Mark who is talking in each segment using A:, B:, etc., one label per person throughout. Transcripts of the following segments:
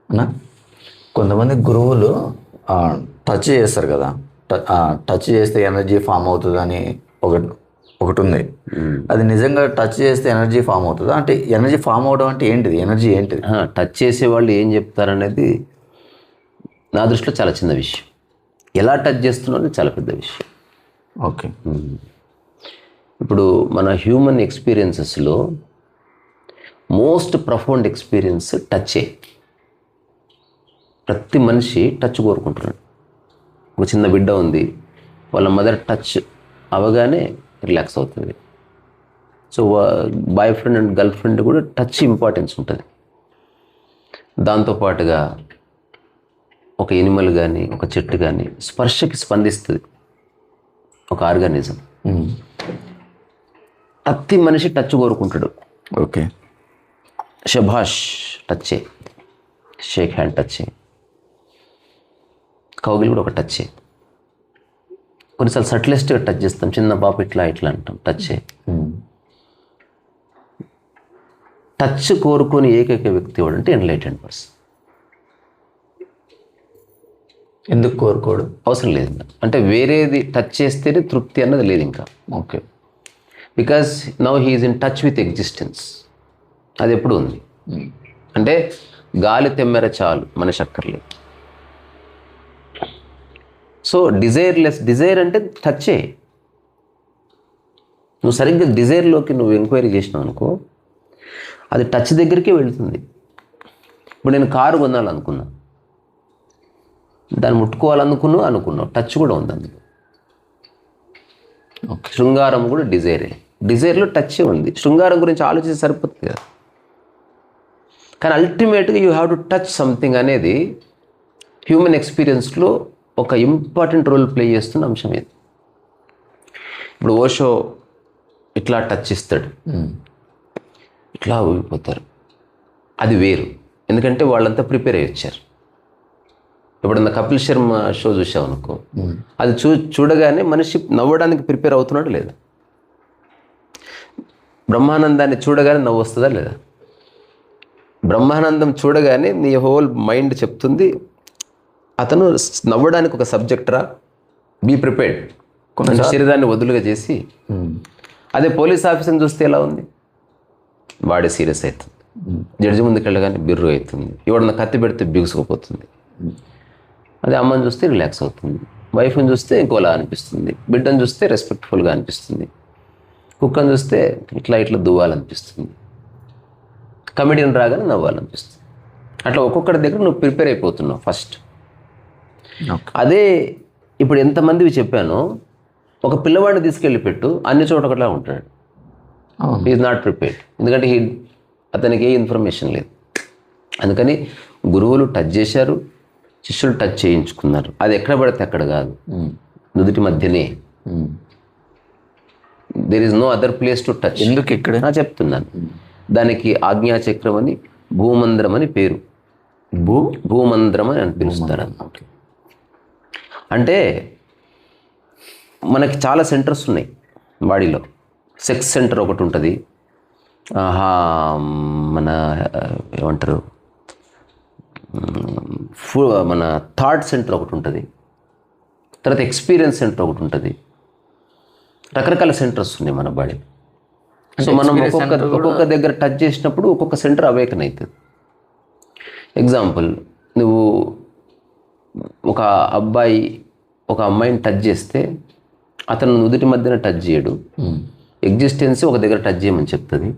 A: అన్నా కొంతమంది గురువులు టచ్ చేస్తారు కదా, టచ్ చేస్తే ఎనర్జీ ఫామ్ అవుతుంది అని ఒకటి ఒకటి ఉంది. అది నిజంగా టచ్ చేస్తే ఎనర్జీ ఫామ్ అవుతుందా? అంటే ఎనర్జీ ఫామ్ అవడం అంటే ఏంటిది? ఎనర్జీ ఏంటిది?
B: టచ్ చేసే వాళ్ళు ఏం చెప్తారనేది నా దృష్టిలో చాలా చిన్న విషయం. ఎలా టచ్ చేస్తున్నది చాలా పెద్ద విషయం.
A: ఓకే.
B: ఇప్పుడు మన హ్యూమన్ ఎక్స్పీరియన్సెస్లో మోస్ట్ ప్రొఫౌండ్ ఎక్స్పీరియన్స్ టచ్చే. ప్రతి మనిషి టచ్ కోరుకుంటున్నాడు. ఒక చిన్న బిడ్డ ఉంది, వాళ్ళ మదర్ టచ్ అవగానే రిలాక్స్ అవుతుంది. So boy friend and girl friend కూడా టచ్ ఇంపార్టెన్స్ ఉంటుంది. దాంతోపాటుగా ఒక ఎనిమల్ కానీ ఒక చెట్టు కానీ స్పర్శకి స్పందిస్తుంది ఒక ఆర్గానిజం. ప్రతి మనిషి టచ్ కోరుకుంటాడు.
A: ఓకే.
B: శభాష్ టచ్చే, షేక్ హ్యాండ్ టచ్చే, కౌగిలి కూడా ఒక టచ్చే. కొన్నిసార్లు సటిలెస్ట్గా టచ్ చేస్తాం, చిన్న పాప ఇట్లా ఇట్లా అంటాం, టచ్చే. టచ్ కోరుకొని ఏకైక వ్యక్తి ఎవడంటే ఎన్లైటెండ్ పర్సన్.
A: ఎందుకు కోరుకోడు?
B: అవసరం లేదు ఇంకా. అంటే వేరేది టచ్ చేస్తేనే తృప్తి అన్నది లేదు ఇంకా.
A: Okay.
B: Because now he is in touch with existence. అది ఎప్పుడు ఉంది అంటే గాలి తెమ్మెర చాలు, మనిషి అక్కర్లేదు. సో డిజైర్ అంటే టచ్చే. నువ్వు సరిగ్గా డిజైర్లోకి నువ్వు ఎంక్వైరీ చేసినావు అనుకో, అది టచ్ దగ్గరికే వెళ్తుంది. ఇప్పుడు నేను కారు కొనాలనుకున్నా, దాన్ని అనుకున్నావు, టచ్ కూడా ఉంది అందులో. శృంగారం కూడా డిజైరే. డిజైర్లో టచ్ ఉంది. శృంగారం గురించి ఆలోచిస్తే సరిపోతుంది కదా. కానీ అల్టిమేట్గా you have to touch something అనేది హ్యూమన్ ఎక్స్పీరియన్స్లో ఒక ఇంపార్టెంట్ రోల్ ప్లే చేస్తున్న అంశం ఇది. ఇప్పుడు ఓషో ఇట్లా టచ్ ఇస్తాడు, ఇట్లా ఊగిపోతారు. అది వేరు, ఎందుకంటే వాళ్ళంతా ప్రిపేర్ అయ్యి వచ్చారు. ఎప్పుడన్నా కపిల్ శర్మ షో చూసావు అనుకో, అది చూడగానే మనిషి నవ్వడానికి ప్రిపేర్ అవుతున్నాడు లేదా? బ్రహ్మానందాన్ని చూడగానే నవ్వు వస్తుందా లేదా? బ్రహ్మానందం చూడగానే నీ హోల్ మైండ్ చెప్తుంది అతను నవ్వడానికి ఒక సబ్జెక్ట్ రా, బీ ప్రిపేర్డ్. కొంచెం శరీరాన్ని వదులుగా చేసి. అదే పోలీస్ ఆఫీసర్ని చూస్తే ఎలా ఉంది? బాడీ సీరియస్ అవుతుంది, జడ్జి ముందుకు వెళ్ళగానే బిర్రు అవుతుంది, ఎవడన్నా కత్తి పెడితే బిగుసుకుపోతుంది. అదే అమ్మని చూస్తే రిలాక్స్ అవుతుంది, వైఫ్ని చూస్తే ఇంకోలా అనిపిస్తుంది, బిడ్డను చూస్తే రెస్పెక్ట్ఫుల్గా అనిపిస్తుంది, కుక్కను చూస్తే ఇట్లా ఇట్లా దువ్వాలనిపిస్తుంది, కమెడియన్ రాగానే నవ్వాలనిపిస్తుంది. అట్లా ఒక్కొక్కటి దగ్గర నువ్వు ప్రిపేర్ అయిపోతున్నావు ఫస్ట్. అదే ఇప్పుడు ఎంతమందివి చెప్పానో, ఒక పిల్లవాడిని తీసుకెళ్ళి పెట్టు, అన్ని చోట ఒకలా ఉంటాడు. ఈజ్ నాట్ ప్రిపేర్డ్, ఎందుకంటే అతనికి ఏ ఇన్ఫర్మేషన్ లేదు. అందుకని గురువులు టచ్ చేశారు, శిష్యులు టచ్ చేయించుకున్నారు. అది ఎక్కడ పడితే అక్కడ కాదు, నుదుటి మధ్యనే. There is no other place to touch.
A: ఎందుకు ఇక్కడ
B: చెప్తున్నాను. దానికి ఆజ్ఞాచక్రం అని, భూమంద్రం అని పేరు. భూమంద్రం అని పిలుస్తారు. అంటే మనకి చాలా సెంటర్స్ ఉన్నాయి బాడీలో. సెక్స్ సెంటర్ ఒకటి ఉంటుంది, మన ఏమంటారు మన థాట్ సెంటర్ ఒకటి ఉంటుంది, తర్వాత ఎక్స్పీరియన్స్ సెంటర్ ఒకటి ఉంటుంది. రకరకాల సెంటర్స్ ఉన్నాయి మన బాడీ. సో మనం ఒక్కొక్క దగ్గర టచ్ చేసినప్పుడు ఒక్కొక్క సెంటర్ అవేకన్ అవుతుంది. ఎగ్జాంపుల్, నువ్వు ఒక అబ్బాయి ఒక అమ్మాయిని టచ్ చేస్తే అతను నుదుటి మధ్యన టచ్ చేయడు, ఎగ్జిస్టెన్స్ ఒక దగ్గర టచ్ చేయమని చెప్తుంది.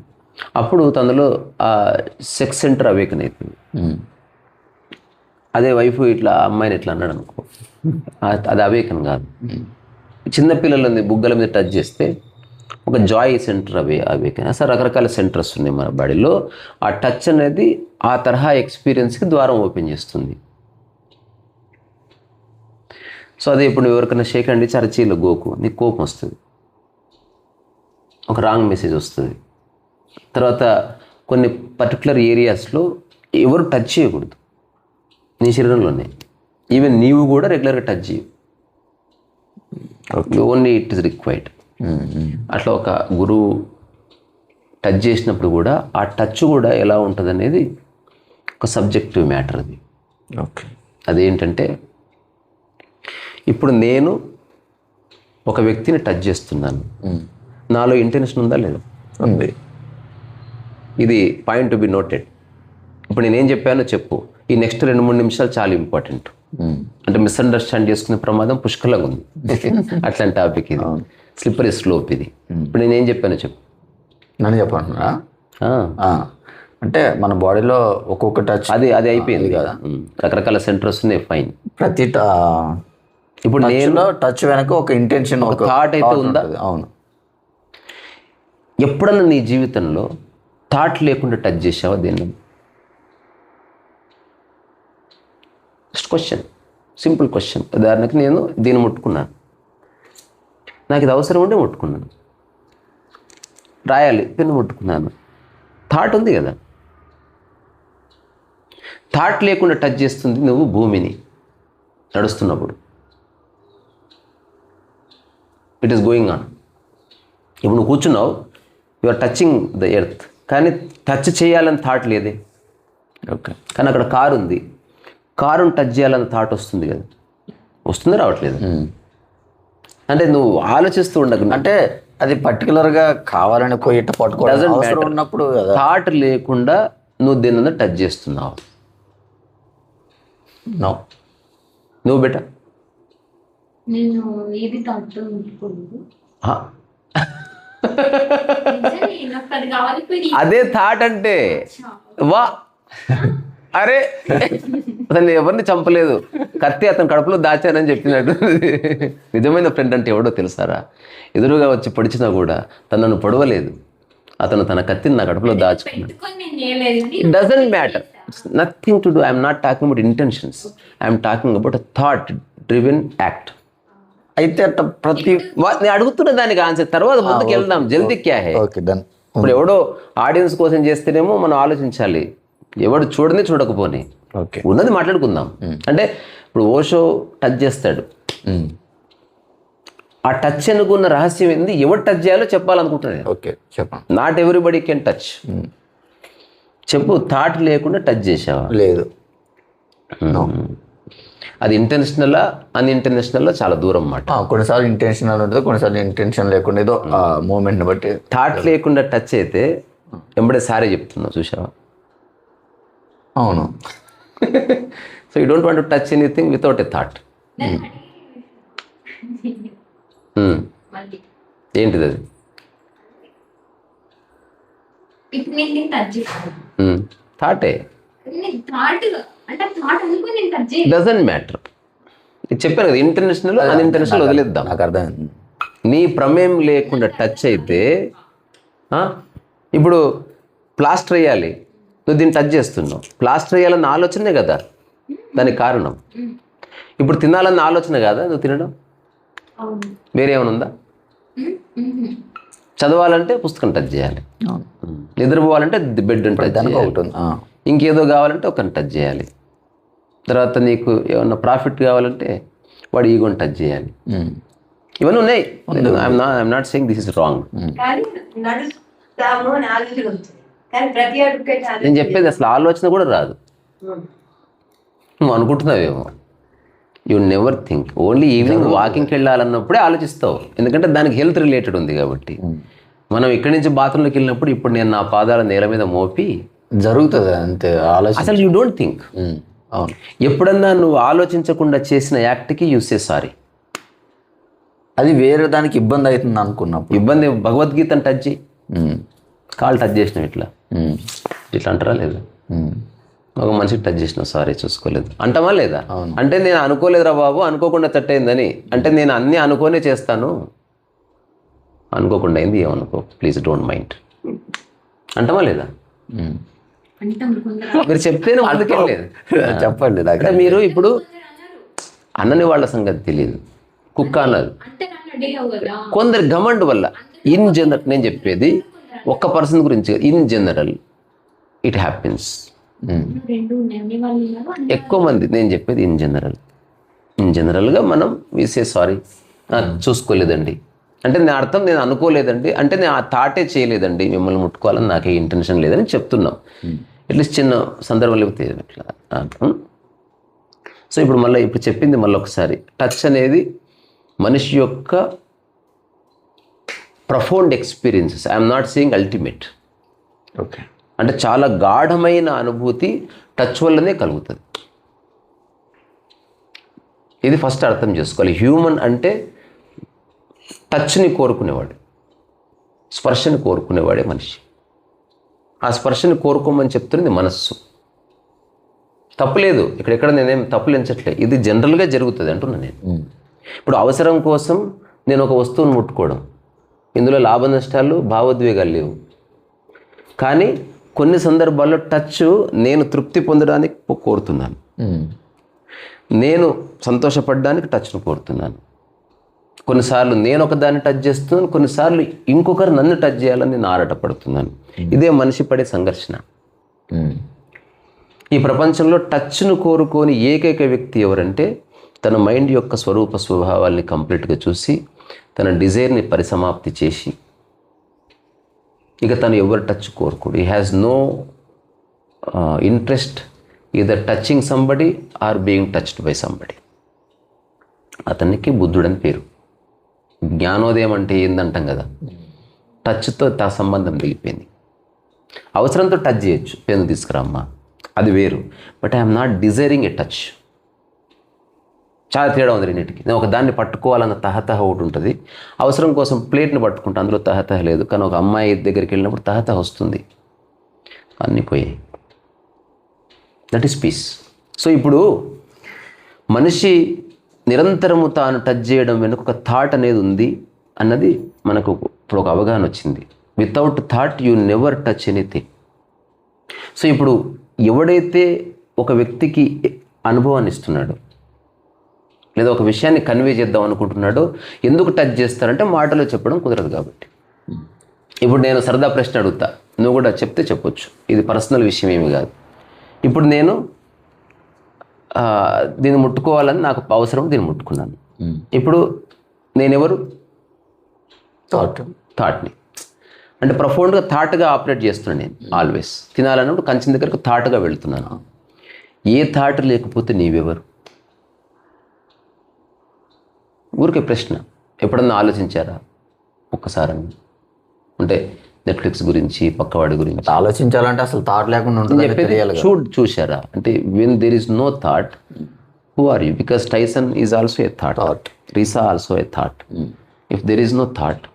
B: అప్పుడు తనలో ఆ సెక్స్ సెంటర్ అవేకన్ అవుతుంది. అదే వైఫ్ ఇట్లా అమ్మాయిని ఇట్లా అన్నాడు అనుకో, అది అవేకన్ కాదు. చిన్నపిల్లలని బుగ్గల మీద టచ్ చేస్తే ఒక జాయ్ సెంటర్ అవేకన్. అసలు రకరకాల సెంటర్స్ ఉన్నాయి మన బాడీలో. ఆ టచ్ అనేది ఆ తరహా ఎక్స్పీరియన్స్కి ద్వారం ఓపెన్ చేస్తుంది. సో అదే ఇప్పుడు నువ్వు ఎవరికైనా షేక్ హ్యాండ్ ఇచ్చి అరచీలో గోకు, నీకు కోపం వస్తుంది, ఒక రాంగ్ మెసేజ్ వస్తుంది. తర్వాత కొన్ని పర్టికులర్ ఏరియాస్లో ఎవరు టచ్ చేయకూడదు నీ శరీరంలోనే. ఈవెన్ నీవు కూడా రెగ్యులర్గా టచ్ చేయవు, ఓన్లీ ఇట్ ఈస్ రిక్వైర్డ్. అట్లా ఒక గురువు టచ్ చేసినప్పుడు కూడా ఆ టచ్ కూడా ఎలా ఉంటుంది అనేది ఒక సబ్జెక్టివ్ మ్యాటర్ అది.
A: ఓకే.
B: అదేంటంటే ఇప్పుడు నేను ఒక వ్యక్తిని టచ్ చేస్తున్నాను, నాలో ఇంటెన్షన్ ఉందా లేదా?
A: ఉంది.
B: ఇది పాయింట్ టు బి నోటెడ్. ఇప్పుడు నేనేం చెప్పానో చెప్పు. ఈ నెక్స్ట్ 2-3 నిమిషాలు చాలా ఇంపార్టెంట్. అంటే మిస్అండర్స్టాండ్ చేసుకునే ప్రమాదం పుష్కలంగా ఉంది. అట్లాంటి టాపిక్ ఇది, స్లిప్పరీ స్లోప్ ఇది. ఇప్పుడు నేనేం చెప్పానో చెప్పు.
A: నన్ను చెప్పంటున్నా. అంటే మన బాడీలో ఒక్కొక్క టచ్
B: అది అయిపోయింది కదా, రకరకాల సెంటర్స్ ఉన్నాయి. ఫైన్.
A: ప్రతి
B: ఇప్పుడు నేను
A: టచ్ వెనక ఒక ఇంటెన్షన్,
B: ఒక థాట్ అయితే ఉందా?
A: అవును.
B: ఎప్పుడన్నా నీ జీవితంలో థాట్ లేకుండా టచ్ చేసావా దేన్ని? Just question, simple question. ఉదాహరణకి నేను దీన్ని ముట్టుకున్నాను, నాకు ఇది అవసరం ఉంటే ముట్టుకున్నాను. రాయాలి, పెన్ను ముట్టుకున్నాను, థాట్ ఉంది కదా. థాట్ లేకుండా టచ్ చేస్తుంది నువ్వు భూమిని నడుస్తున్నప్పుడు. It is going on. ఇప్పుడు నువ్వు కూర్చున్నావు, you are touching the earth, కానీ టచ్ చేయాలని థాట్ లేదే.
A: ఓకే.
B: కానీ అక్కడ కారు ఉంది, కారుని టచ్ చేయాలని థాట్ వస్తుంది కదా, వస్తుంది రావట్లేదు. అంటే నువ్వు ఆలోచిస్తూ ఉండకు.
A: అంటే అది పర్టికులర్గా కావాలని పోయి పట్టుకోవడం ఉన్నప్పుడు
B: థాట్ లేకుండా నువ్వు దీన్ని టచ్ చేస్తున్నావు. నువ్వు బెట
C: నేను ఏది థాట్ ముట్టుకోలేదు.
B: అదే థాట్ అంటే. వా అరే అతను ఎవరిని చంపలేదు, కత్తి అతను కడుపులో దాచానని చెప్పినట్టు. నిజమైన ఫ్రెండ్ అంటే ఎవడో తెలుసారా? ఎదురుగా వచ్చి పొడిచినా కూడా తనను పొడవలేదు, అతను తన కత్తిని నా కడుపులో దాచుకున్నాడు. It doesn't matter, nothing to do. I'm not talking about intentions, I'm talking about a thought driven act.
A: అయితే ప్రతి
B: నేను అడుగుతున్న దానికి ఆన్సర్, తర్వాత ముందుకు వెళ్దాం. జల్దీ క్యా హై. ఇప్పుడు ఎవడో ఆడియన్స్ కోసం చేస్తేనేమో మనం ఆలోచించాలి, ఎవడు చూడని చూడకపోని ఉన్నది మాట్లాడుకుందాం. అంటే ఇప్పుడు ఓషో టచ్ చేస్తాడు, ఆ టచ్ అనుకున్న రహస్యం ఏంది, ఎవరు టచ్ చేయాలో చెప్పాలనుకుంటున్నాను.
A: ఓకే, చెప్పండి.
B: Not everybody can touch. చెప్పు, థాట్ లేకుండా టచ్ చేసావా?
A: లేదు.
B: అది ఇంటెన్షనలా అన్ఇంటెన్షనల్లా చాలా దూరం అన్నమాట.
A: కొన్నిసార్లు ఇంటెన్షనల్ ఉంటుంది, కొన్నిసార్లు ఇంటెన్షన్ లేకుండా ఏదో మూమెంట్ని బట్టి.
B: థాట్ లేకుండా టచ్ అయితే ఎంబడే సారీ చెప్తున్నావు, చూసావా?
A: అవును.
B: So you don't want to touch anything without a thought. ఏంటిది అది? థాటే. Doesn't matter. చెప్పాను కదా, ఇంటర్నేషనల్ అన్ఇంటర్నేషనల్ వదిలేద్దాం.
A: నాకు అర్థమైంది.
B: నీ ప్రమేయం లేకుండా టచ్ అయితే, ఇప్పుడు ప్లాస్టర్ వేయాలి, నువ్వు దీన్ని టచ్ చేస్తున్నావు. ప్లాస్టర్ వేయాలన్న ఆలోచనే కదా దానికి కారణం. ఇప్పుడు తినాలన్న ఆలోచన కదా నువ్వు తినడం. వేరేమైనా ఉందా? చదవాలంటే పుస్తకం టచ్ చేయాలి, నిద్రపోవాలంటే బెడ్ టచ్ చేయాలి, ఇంకేదో కావాలంటే ఒకరిని టచ్ చేయాలి. తర్వాత నీకు ఏమన్నా ప్రాఫిట్ కావాలంటే వాడు ఈగోని టచ్ చేయాలి. ఇవన్నీ ఉన్నాయి. I'm not saying this is wrong. నేను చెప్పేది అసలు ఆలోచన కూడా రాదు. నువ్వు అనుకుంటున్నావేమో. You never think. Only evening వాకింగ్కి వెళ్ళాలన్నప్పుడే ఆలోచిస్తావు, ఎందుకంటే దానికి హెల్త్ రిలేటెడ్ ఉంది కాబట్టి. మనం ఇక్కడి నుంచి బాత్రూంలోకి వెళ్ళినప్పుడు ఇప్పుడు నేను నా పాదాల నేల మీద మోపి
A: జరుగుతుంది అంతే. ఆలోచన
B: అసలు యూ డోంట్ థింక్.
A: అవును.
B: ఎప్పుడన్నా నువ్వు ఆలోచించకుండా చేసిన యాక్ట్కి యూ సే సారీ.
A: అది వేరే దానికి ఇబ్బంది అవుతుంది అనుకున్నప్పుడు.
B: ఇబ్బంది భగవద్గీతను టచ్ చేయి, కాళ్ళు టచ్ చేసినావు ఇట్లా ఇట్లా అంటారా లేదా? ఒక మనిషికి టచ్ చేసినావు, సారీ చూసుకోలేదు అంటామా లేదా? అంటే నేను అనుకోలేదురా బాబు, అనుకోకుండా టచ్ అయిందని. అంటే నేను అన్నీ అనుకోనే చేస్తాను, అనుకోకుండా అయింది, ఏమనుకో, ప్లీజ్ డోంట్ మైండ్ అంటామా లేదా? మీరు చెప్తేనే అందుకెళ్ళలేదు.
A: చెప్పండి.
B: అంటే మీరు ఇప్పుడు అన్నని వాళ్ళ సంగతి తెలియదు, కుక్క అన్నది. కొందరి గమండ్ వల్ల ఇన్ జనరల్, నేను చెప్పేది ఒక్క పర్సన్ గురించి, ఇన్ జనరల్ ఇట్ హ్యాపెన్స్. ఎక్కువ మంది, నేను చెప్పేది ఇన్ జనరల్గా మనం విసే సారీ, చూసుకోలేదండి అంటే నేను అర్థం, నేను అనుకోలేదండి అంటే నేను ఆ థాటే చేయలేదండి, మిమ్మల్ని ముట్టుకోవాలని నాకే ఇంటెన్షన్ లేదని చెప్తున్నాం. అట్లీస్ట్ చిన్న సందర్భం లేకపోతే ఇట్లా. సో ఇప్పుడు చెప్పింది మళ్ళీ ఒకసారి, టచ్ అనేది మనిషి యొక్క profound experiences. I'm not saying ultimate.
A: Okay.
B: అంటే చాలా గాఢమైన అనుభూతి టచ్ వల్లనే కలుగుతుంది. ఇది ఫస్ట్ అర్థం చేసుకోవాలి. హ్యూమన్ అంటే టచ్ని కోరుకునేవాడు, స్పర్శని కోరుకునేవాడే మనిషి. ఆ స్పర్శని కోరుకోమని చెప్తున్నది మనస్సు. తప్పులేదు, ఇక్కడెక్కడ నేనేం తప్పులు ఎంచట్లేదు, ఇది జనరల్గా జరుగుతుంది అంటున్నా నేను. ఇప్పుడు అవసరం కోసం నేను ఒక వస్తువును ముట్టుకోవడం, ఇందులో లాభ నష్టాలు భావోద్వేగాలు లేవు. కానీ కొన్ని సందర్భాల్లో టచ్ నేను తృప్తి పొందడానికి కోరుతున్నాను, నేను సంతోషపడడానికి టచ్ను కోరుతున్నాను. కొన్నిసార్లు నేను ఒకదాన్ని టచ్ చేస్తున్నాను, కొన్నిసార్లు ఇంకొకరు నన్ను టచ్ చేయాలని నేను ఆరాటపడుతున్నాను. ఇదే మనిషి పడే సంఘర్షణ. ఈ ప్రపంచంలో టచ్ను కోరుకోని ఏకైక వ్యక్తి ఎవరంటే తన మైండ్ యొక్క స్వరూప స్వభావాల్ని కంప్లీట్గా చూసి తన డిజైర్ని పరిసమాప్తి చేసి ఇక తను ఎవరు టచ్ కోరుకోడు. He has no interest either touching somebody or being touched by somebody. అతనికి బుద్ధుడని పేరు. జ్ఞానోదయం అంటే ఏందంటాం కదా, టచ్తో సంబంధం దిగిపోయింది. అవసరంతో టచ్ చేయొచ్చు, పెన్ను తీసుకురామ్మా, అది వేరు. But I'm not desiring A touch. చాలా తేడా ఉంది రెండింటికి. నేను ఒక దాన్ని పట్టుకోవాలన్న తహతహ ఒకటి ఉంటుంది, అవసరం కోసం ప్లేట్ని పట్టుకుంటా, అందులో తహతహ లేదు. కానీ ఒక అమ్మాయి దగ్గరికి వెళ్ళినప్పుడు తహతహ వస్తుంది. అన్నీ పోయాయి. That is piece. సో ఇప్పుడు మనిషి నిరంతరము తాను టచ్ చేయడం వెనుక ఒక థాట్ అనేది ఉంది అన్నది మనకు ఇప్పుడు ఒక అవగాహన వచ్చింది. Without thought you never touch anything. So ఇప్పుడు ఎవడైతే ఒక వ్యక్తికి అనుభవాన్ని ఇస్తున్నాడో లేదా ఒక విషయాన్ని కన్వే చేద్దాం అనుకుంటున్నాడో, ఎందుకు టచ్ చేస్తారంటే మాటలో చెప్పడం కుదరదు కాబట్టి. ఇప్పుడు నేను సరదా ప్రశ్న అడుగుతా, నువ్వు కూడా చెప్తే చెప్పొచ్చు, ఇది పర్సనల్ విషయం ఏమి కాదు. ఇప్పుడు నేను దీన్ని ముట్టుకోవాలని నాకు అవసరం, దీన్ని ముట్టుకున్నాను. ఇప్పుడు నేనెవరు? థాట్ని. అంటే ప్రొఫౌండ్గా థాట్గా ఆపరేట్ చేస్తున్నాను నేను ఆల్వేస్. తినాలన్నప్పుడు కంచెం దగ్గరకు థాట్గా వెళుతున్నాను. ఏ థాట్ లేకపోతే నీవెవరు? ఊరికే ప్రశ్న. ఎప్పుడన్నా ఆలోచించారా ఒక్కసారి? అంటే నెట్ఫ్లిక్స్ గురించి, పక్కవాడి గురించి
A: ఆలోచించాలంటే అసలు థాట్ లేకుండా ఉంటుంది.
B: చూశారా? అంటే when there is no thought, who are you? Because Tyson is also a thought, రీసా also a thought. If there is no thought,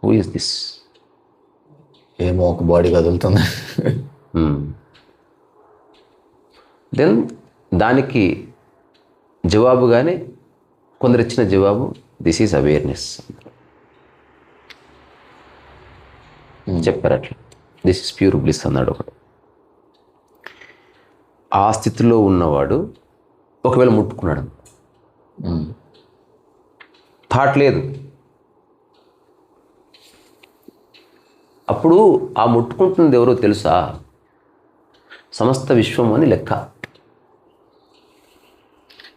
B: who is this?
A: ఏమో ఒక బాడీ కదులుతుంది.
B: దెన్ దానికి జవాబుగానే కొందరు ఇచ్చిన జవాబు దిస్ ఈజ్ అవేర్నెస్ చెప్పారు. అట్లా దిస్ ఇస్ ప్యూర్ బ్లిస్ అన్నాడు ఒకడు. ఆ స్థితిలో ఉన్నవాడు ఒకవేళ ముట్టుకున్నాడు, థాట్ లేదు, అప్పుడు ఆ ముట్టుకుంటున్నది ఎవరో తెలుసా? సమస్త విశ్వం అని లెక్క.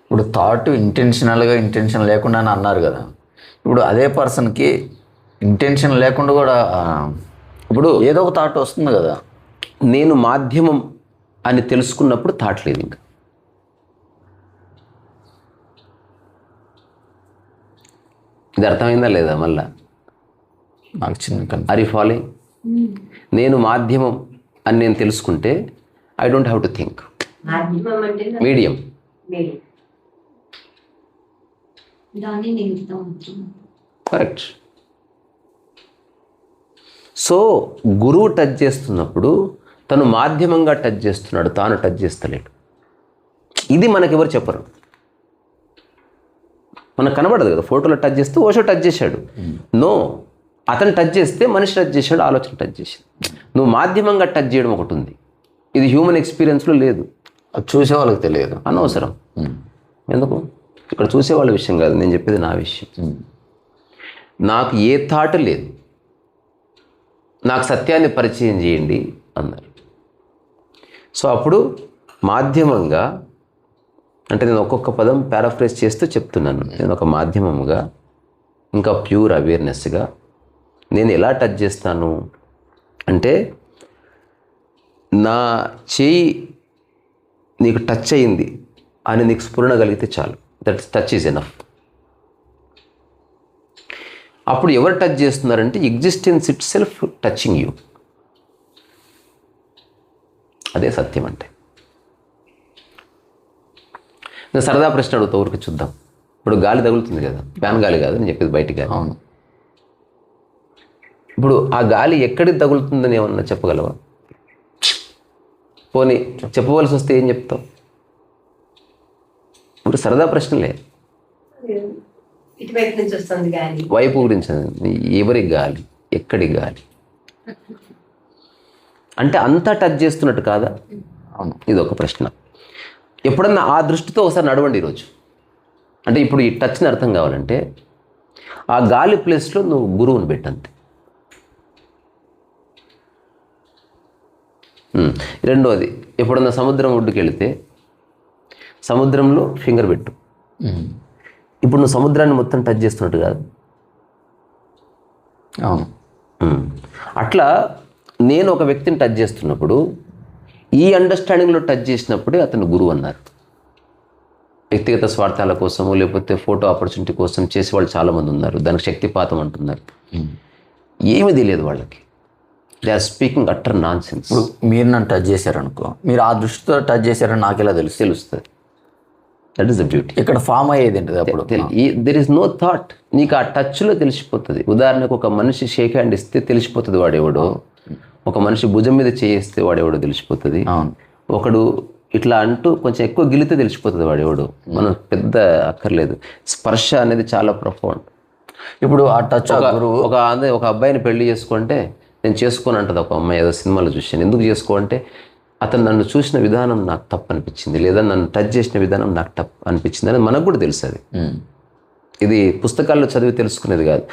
A: ఇప్పుడు థాట్ ఇంటెన్షనల్గా ఇంటెన్షన్ లేకుండా అని అన్నారు కదా. ఇప్పుడు అదే పర్సన్కి ఇంటెన్షన్ లేకుండా కూడా ఇప్పుడు ఏదో ఒక థాట్ వస్తుంది కదా.
B: నేను మాధ్యమం అని తెలుసుకున్నప్పుడు థాట్ లేదు ఇంకా. ఇది అర్థమైందా లేదా? మళ్ళా
A: నాకు చిన్న
B: ఆర్ యు ఫాలోయింగ్? నేను మాధ్యమం అని నేను తెలుసుకుంటే I don't have to think. Medium. Correct. So గురువు టచ్ చేస్తున్నప్పుడు తను మాధ్యమంగా టచ్ చేస్తున్నాడు, తాను టచ్ చేస్తలేడు. ఇది మనకెవరు చెప్పరు. మనకు కనబడదు కదా. ఫోటోలో టచ్ చేస్తే ఓషో టచ్ చేశాడు. నో, అతను టచ్ చేస్తే మనిషి టచ్ చేశాడు, ఆలోచన టచ్ చేశాడు. నువ్వు మాధ్యమంగా టచ్ చేయడం ఒకటి ఉంది, ఇది హ్యూమన్ ఎక్స్పీరియన్స్లో లేదు.
A: అది చూసే వాళ్ళకి తెలియదు.
B: అనవసరం. ఎందుకు? ఇక్కడ చూసేవాళ్ళ విషయం కాదు, నేను చెప్పేది నా విషయం. నాకు ఏ థాట్ లేదు, నాకు సత్యాన్ని పరిచయం చేయండి అన్నారు. సో అప్పుడు మాధ్యమంగా, అంటే నేను ఒక్కొక్క పదం పారాఫ్రేజ్ చేస్తూ చెప్తున్నాను. నేను ఒక మాధ్యమంగా, ఇంకా ప్యూర్ అవేర్నెస్గా నేను ఎలా టచ్ చేస్తాను అంటే నా చేయి నీకు టచ్ అయింది అని నీకు స్ఫురణ కలిగితే చాలు, దట్ టచ్ ఈజ్ ఎనఫ్. అప్పుడు ఎవరు టచ్ చేస్తున్నారంటే existence it self touching you. అదే సత్యం అంటే. నేను సరదా ప్రశ్న అడుగుతా, ఊరికి చూద్దాం. ఇప్పుడు గాలి తగులుతుంది కదా, ఫ్యాన్ గాలి కాదు నేను చెప్పేది, బయటికి గాలి.
A: అవును.
B: ఇప్పుడు ఆ గాలి ఎక్కడికి తగులుతుందని ఏమన్నా చెప్పగలవా? పోనీ చెప్పవలసి వస్తే ఏం చెప్తావు? ఇప్పుడు సరదా ప్రశ్నలే.
C: ఇటువైపు నుంచి వస్తుంది గాలి.
B: వైపు గురించి ఎవరి గాలి, ఎక్కడి గాలి అంటే అంతా టచ్ చేస్తున్నట్టు కాదా?
A: అవును.
B: ఇది ఒక ప్రశ్న. ఎప్పుడన్నా ఆ దృష్టితో ఒకసారి నడవండి ఈరోజు. అంటే ఇప్పుడు ఈ టచ్ని అర్థం కావాలంటే ఆ గాలి ప్లేస్లో నువ్వు గురువుని పెట్టంతే. రెండోది, ఎప్పుడన్నా సముద్రం ఒడ్డుకి వెళితే సముద్రంలో ఫింగర్ పెట్టు. ఇప్పుడు నువ్వు సముద్రాన్ని మొత్తం టచ్ చేస్తున్నట్టు కాదు.
A: అవును.
B: అట్లా నేను ఒక వ్యక్తిని టచ్ చేస్తున్నప్పుడు ఈ అండర్స్టాండింగ్లో టచ్ చేసినప్పుడే అతను గురువు అన్నారు. వ్యక్తిగత స్వార్థాల కోసము లేకపోతే ఫోటో ఆపర్చునిటీ కోసం చేసేవాళ్ళు చాలామంది ఉన్నారు. దానికి శక్తిపాతం అంటున్నారు. ఏమీ తెలియదు వాళ్ళకి. They are speaking utter nonsense.
A: ఇప్పుడు మీరు నన్ను టచ్ చేశారనుకో, మీరు ఆ దృష్టితో టచ్ చేశారని నాకు ఎలా
B: తెలుస్తుంది. That is the beauty.
A: ఇక్కడ ఫామ్ అయ్యేది ఏంటిది అప్పుడు?
B: There is no thought. నీకు ఆ టచ్లో తెలిసిపోతుంది. ఉదాహరణకు ఒక మనిషి షేక్ హ్యాండ్ ఇస్తే తెలిసిపోతుంది వాడెవడో. ఒక మనిషి భుజం మీద చేయిస్తే వాడెవడో తెలిసిపోతుంది. ఒకడు ఇట్లా అంటూ కొంచెం ఎక్కువ గిలితే తెలిసిపోతుంది వాడెవడు. మనం పెద్ద అక్కర్లేదు. స్పర్శ అనేది చాలా ప్రొఫౌండ్.
A: ఇప్పుడు ఆ టచ్ గురువు
B: ఒక అబ్బాయిని పెళ్లి చేసుకుంటే నేను చేసుకోను అంటది ఒక అమ్మాయి. ఏదో సినిమాలో చూశాను. ఎందుకు చేసుకో అంటే అతను నన్ను చూసిన విధానం నాకు తప్పు అనిపించింది, లేదా నన్ను టచ్ చేసిన విధానం నాకు తప్పు అనిపించింది అని మనకు కూడా తెలుసు. అది ఇది పుస్తకాల్లో చదివి తెలుసుకునేది కాదు.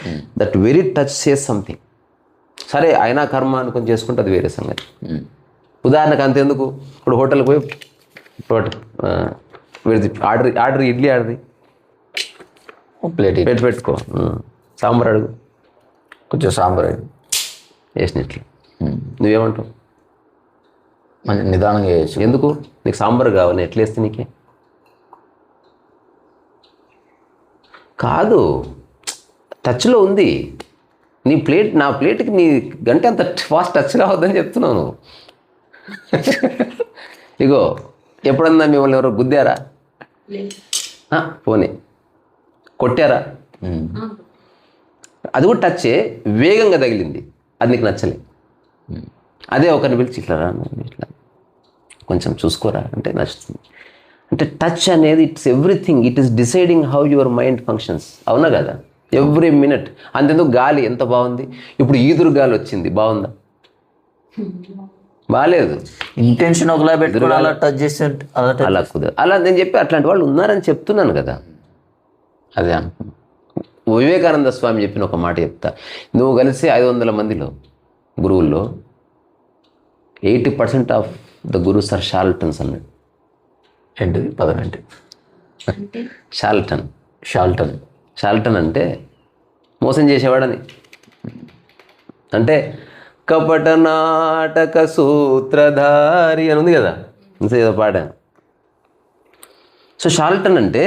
B: That very touch says something. సరే అయినా కర్మ అనుకొని చేసుకుంటే అది వేరే సంగతి. ఉదాహరణకు అంతెందుకు, ఇప్పుడు హోటల్కి పోయి ఆర్డర్ ఇడ్లీ ఆర్డర్
A: ప్లేట్
B: పెట్టుకో, సాంబార్ అడుగు,
A: కొంచెం సాంబార్
B: వేసినట్లు. నువ్వేమంటావు?
A: మంచి నిదానంగా వేయచ్చు.
B: ఎందుకు? నీకు సాంబార్ కావాలి, ఎట్లా వేస్తే నీకే కాదు. టచ్లో ఉంది నీ ప్లేట్. నా ప్లేట్కి నీ గంట అంత ఫాస్ట్ టచ్ కావద్దని చెప్తున్నాను. ఇగో ఎప్పుడన్నా మిమ్మల్ని ఎవరో గుద్దారా? పోనీ కొట్టారా? అది కూడా టచ్చే, వేగంగా తగిలింది, అది నీకు నచ్చలే. అదే ఒకరిని పిలిచి ఇట్లా రా, ఇట్లా కొంచెం చూసుకోరా అంటే నచ్చుతుంది. అంటే టచ్ అనేది it's everything. It is deciding how your mind functions. అవునా కదా? Every minute. అంతెందుకు గాలి ఎంత బాగుంది. ఇప్పుడు ఈదురు గాలి వచ్చింది, బాగుందా? బాగాలేదు.
A: ఇంటెన్షన్ ఒకలా పెట్టుకుని అలా టచ్ చేస్తే
B: అలా కుదరదు. అలా నేను చెప్పి అట్లాంటి వాళ్ళు ఉన్నారని చెప్తున్నాను కదా.
A: అదే
B: వివేకానంద స్వామి చెప్పిన ఒక మాట చెప్తా. నువ్వు కలిసి 500 మందిలో గురువుల్లో 80% ఆఫ్ ద గురుస్ ఆర్ షార్లటన్స్ అన్నాడు.
A: ఏంటిది పదనంటే?
B: షార్లటన్. షార్లటన్ అంటే మోసం చేసేవాడని. అంటే కపట నాటక సూత్రధారి అని ఉంది కదా, ఏదో పాడాను. సో షార్లటన్ అంటే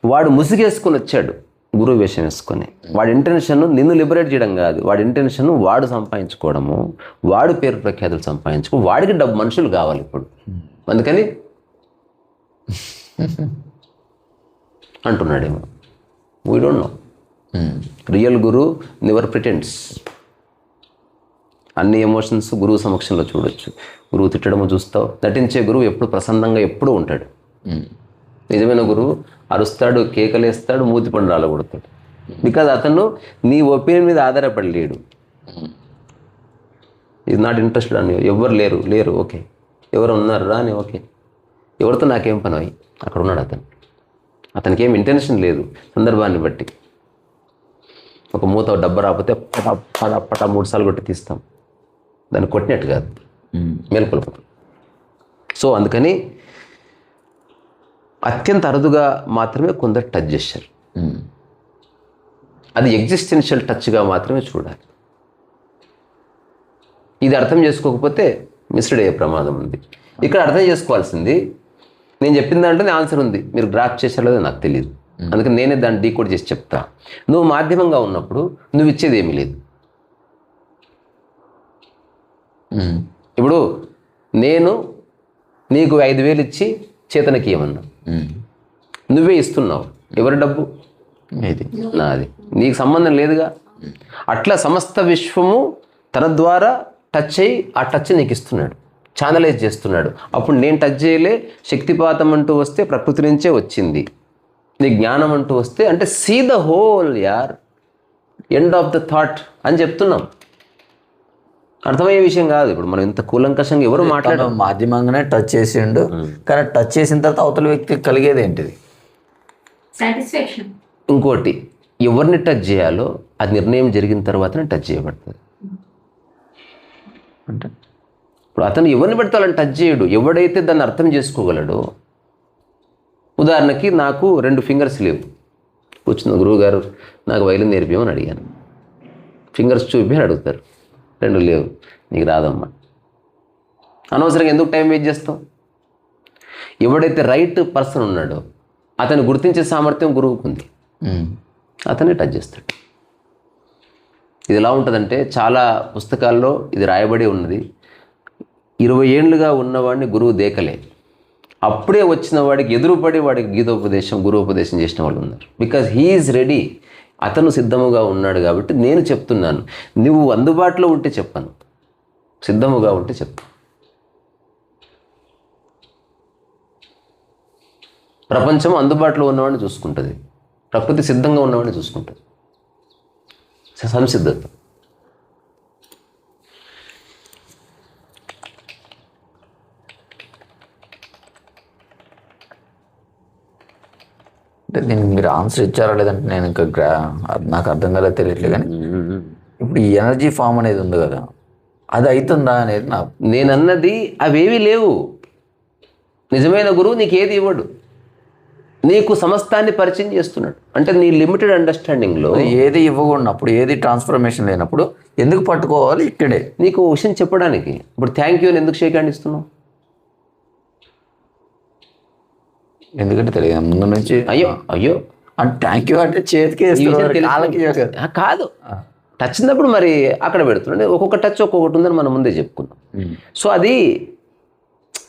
B: వాడు ముసుగేసుకొని వచ్చాడు గురువు వేషం వేసుకొని. వాడి ఇంటెన్షన్ నిన్ను లిబరేట్ చేయడం కాదు. వాడి ఇంటెన్షన్ వాడు సంపాదించుకోవడము, వాడు పేరు ప్రఖ్యాతులు సంపాదించుకో, వాడికి డబ్బు మనుషులు కావాలి ఇప్పుడు. అందుకని అంటున్నాడేమో. We don't know. Real guru never pretends. అన్ని ఎమోషన్స్ గురువు సమక్షంలో చూడొచ్చు. గురువు తిట్టడము చూస్తావు. నటించే గురువు ఎప్పుడు ప్రసన్నంగా ఎప్పుడూ ఉంటాడు. నిజమైన గురువు అరుస్తాడు, కేకలేస్తాడు, మూతి పండు రాలగొడతాడు. బికాజ్ అతను నీ ఒపీనియన్ మీద ఆధారపడలేడు. ఈజ్ నాట్ ఇంట్రెస్టెడ్ అని. ఎవరు లేరు ఓకే, ఎవరు ఉన్నారు రా అని ఓకే, ఎవరితో నాకేం పని అయ్యి అక్కడ ఉన్నాడు అతను. అతనికి ఏం ఇంటెన్షన్ లేదు. సందర్భాన్ని బట్టి ఒక మూత డబ్బా రాకపోతే పట 3 సార్లు కొట్టి తీస్తాం. దాన్ని కొట్టినట్టు కాదు, మేల్కొల్పుతాం. సో అందుకని అత్యంత అరుదుగా మాత్రమే కొందరు టచ్ చేశారు. అది ఎగ్జిస్టెన్షియల్ టచ్గా మాత్రమే చూడాలి. ఇది అర్థం చేసుకోకపోతే మిస్డ్ అయ్యే ప్రమాదం ఉంది. ఇక్కడ అర్థం చేసుకోవాల్సింది, నేను చెప్పిన దాంట్లోనే ఆన్సర్ ఉంది, మీరు డ్రాప్ చేశారో లేదో నాకు తెలియదు, అందుకని నేనే దాన్ని డీకోడ్ చేసి చెప్తా. నువ్వు మాధ్యమంగా ఉన్నప్పుడు నువ్వు ఇచ్చేది ఏమీ లేదు. ఇప్పుడు నేను నీకు 5,000 ఇచ్చి చేతనకి ఇవ్వమన్నా, నువ్వే ఇస్తున్నావు, ఎవరి డబ్బు?
A: ఇది
B: నాది, నీకు సంబంధం లేదుగా. అట్లా సమస్త విశ్వము తన ద్వారా టచ్ అయ్యి ఆ టచ్ నీకు ఇస్తున్నాడు, ఛానలైజ్ చేస్తున్నాడు. అప్పుడు నేను టచ్ చేయలే, శక్తిపాతం అంటూ వస్తే ప్రకృతి నుంచే వచ్చింది, నీ జ్ఞానం అంటూ వస్తే అంటే సీ ద హోల్ యార్, ఎండ్ ఆఫ్ ద థాట్ అని చెప్తున్నాం. అర్థమయ్యే విషయం కాదు. ఇప్పుడు మనం ఇంత కూలంకషంగా ఎవరు మాట్లాడడం,
A: మాధ్యమంగానే టచ్ చేసిండు, కానీ టచ్ చేసిన తర్వాత అవతల వ్యక్తికి కలిగేది ఏంటిది?
C: సాటిస్ఫాక్షన్.
B: ఇంకోటి, ఎవరిని టచ్ చేయాలో అది నిర్ణయం జరిగిన తర్వాతనే టచ్ చేయబడుతుంది.
A: అంటే
B: ఇప్పుడు అతను ఎవరిని పెడతాలని టచ్ చేయడు, ఎవడైతే దాన్ని అర్థం చేసుకోగలడో. ఉదాహరణకి నాకు 2 ఫింగర్స్ లేవు, కూర్చున్న గురువు గారు నాకు వైలిన్ నేర్పిమని అడిగాను, ఫింగర్స్ చూపి అని అడుగుతారు, 2 లేవు, నీకు రాదమ్మా. అనవసరంగా ఎందుకు టైం వేస్ట్ చేస్తాం? ఎవడైతే రైట్ పర్సన్ ఉన్నాడో అతను గుర్తించే సామర్థ్యం గురువుకు ఉంది, అతనే టచ్ చేస్తాడు. ఇది ఎలా ఉంటుందంటే, చాలా పుస్తకాల్లో ఇది రాయబడి ఉన్నది, 20 ఏళ్ళుగా ఉన్నవాడిని గురువు దేకలే, అప్పుడే వచ్చిన వాడికి ఎదురుపడి వాడికి గీతోపదేశం గురువుపదేశం చేసిన వాళ్ళు ఉన్నారు. బికాజ్ హీఈస్ రెడీ, అతను సిద్ధముగా ఉన్నాడు. కాబట్టి నేను చెప్తున్నాను, నువ్వు అందుబాటులో ఉంటే చెప్పను, సిద్ధముగా ఉంటే చెప్పు. ప్రపంచం అందుబాటులో ఉన్నవాడిని చూసుకుంటుంది, ప్రకృతి సిద్ధంగా ఉన్నవాడిని చూసుకుంటుంది. సంసిద్ధత.
A: అంటే దీనికి మీరు ఆన్సర్ ఇచ్చారా లేదంటే నేను ఇంకా నాకు అర్థం కాలేదు తెలియట్లేదు. కానీ ఇప్పుడు ఈ ఎనర్జీ ఫామ్ అనేది ఉంది కదా, అది అవుతుందా అనేది
B: నేనన్నది అవేవి లేవు. నిజమైన గురువు నీకు ఏది ఇవ్వడు, నీకు సమస్తాన్ని పరిచయం చేస్తున్నాడు. అంటే నీ లిమిటెడ్ అండర్స్టాండింగ్లో
A: ఏది ఇవ్వకూడనప్పుడు, ఏది ట్రాన్స్ఫర్మేషన్ లేనప్పుడు ఎందుకు పట్టుకోవాలి? ఇక్కడే
B: నీకు విషయం చెప్పడానికి. ఇప్పుడు థ్యాంక్ యూ అని ఎందుకు షేక్ హ్యాండ్ ఇస్తున్నావు?
A: ఎందుకంటే తెలియదు ముందు నుంచి.
B: అయ్యో అయ్యో
A: అంటే థ్యాంక్ యూ అంటే చేతికి
B: కాదు, టచ్ ఉన్నప్పుడు మరి అక్కడ పెడుతున్నాడు. ఒక్కొక్క టచ్ ఒక్కొక్కటి ఉందని మనం ముందే చెప్పుకున్నాం. సో అది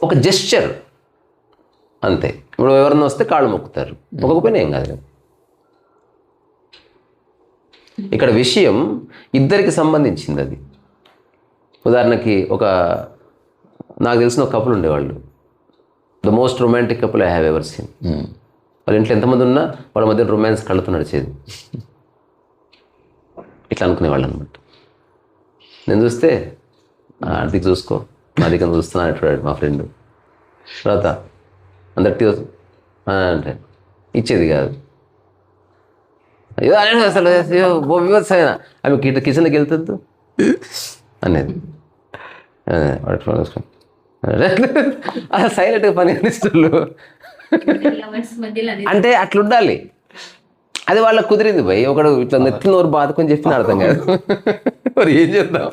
B: ఒక జెస్చర్ అంతే. ఇప్పుడు ఎవరన్నా వస్తే కాళ్ళు మొక్కుతారు, మొక్కకపోయినా ఏం కాదు కదా. ఇక్కడ విషయం ఇద్దరికి సంబంధించింది. అది ఉదాహరణకి నాకు తెలిసిన ఒక కపుల్ ఉండేవాళ్ళు, the most romantic couple I have ever seen. వాళ్ళ ఇంట్లో ఎంతమంది ఉన్నా వాళ్ళ మధ్య రొమాన్స్ కళ్ళతో నడిచేది. ఇట్లా అనుకునేవాళ్ళు అనమాట. నేను చూస్తే ఆర్థిక చూసుకో, మా దగ్గర చూస్తున్నా అంటాడు మా ఫ్రెండ్. తర్వాత అందరికీ అంటే ఇచ్చేది కాదు. అయ్యో అనే అసలు వివత్సమైన ఆమె కిచెన్కి వెళ్తుంది అనేది. సైలెంట్గా పని అనిస్తుళ్ళు అంటే అట్లుండాలి. అది వాళ్ళకి కుదిరింది భయ్. ఒకడు ఇట్లా నెత్తి నోరు బాదుకొని చెప్పిన అర్థం కాదు. మరి ఏం చేద్దాం?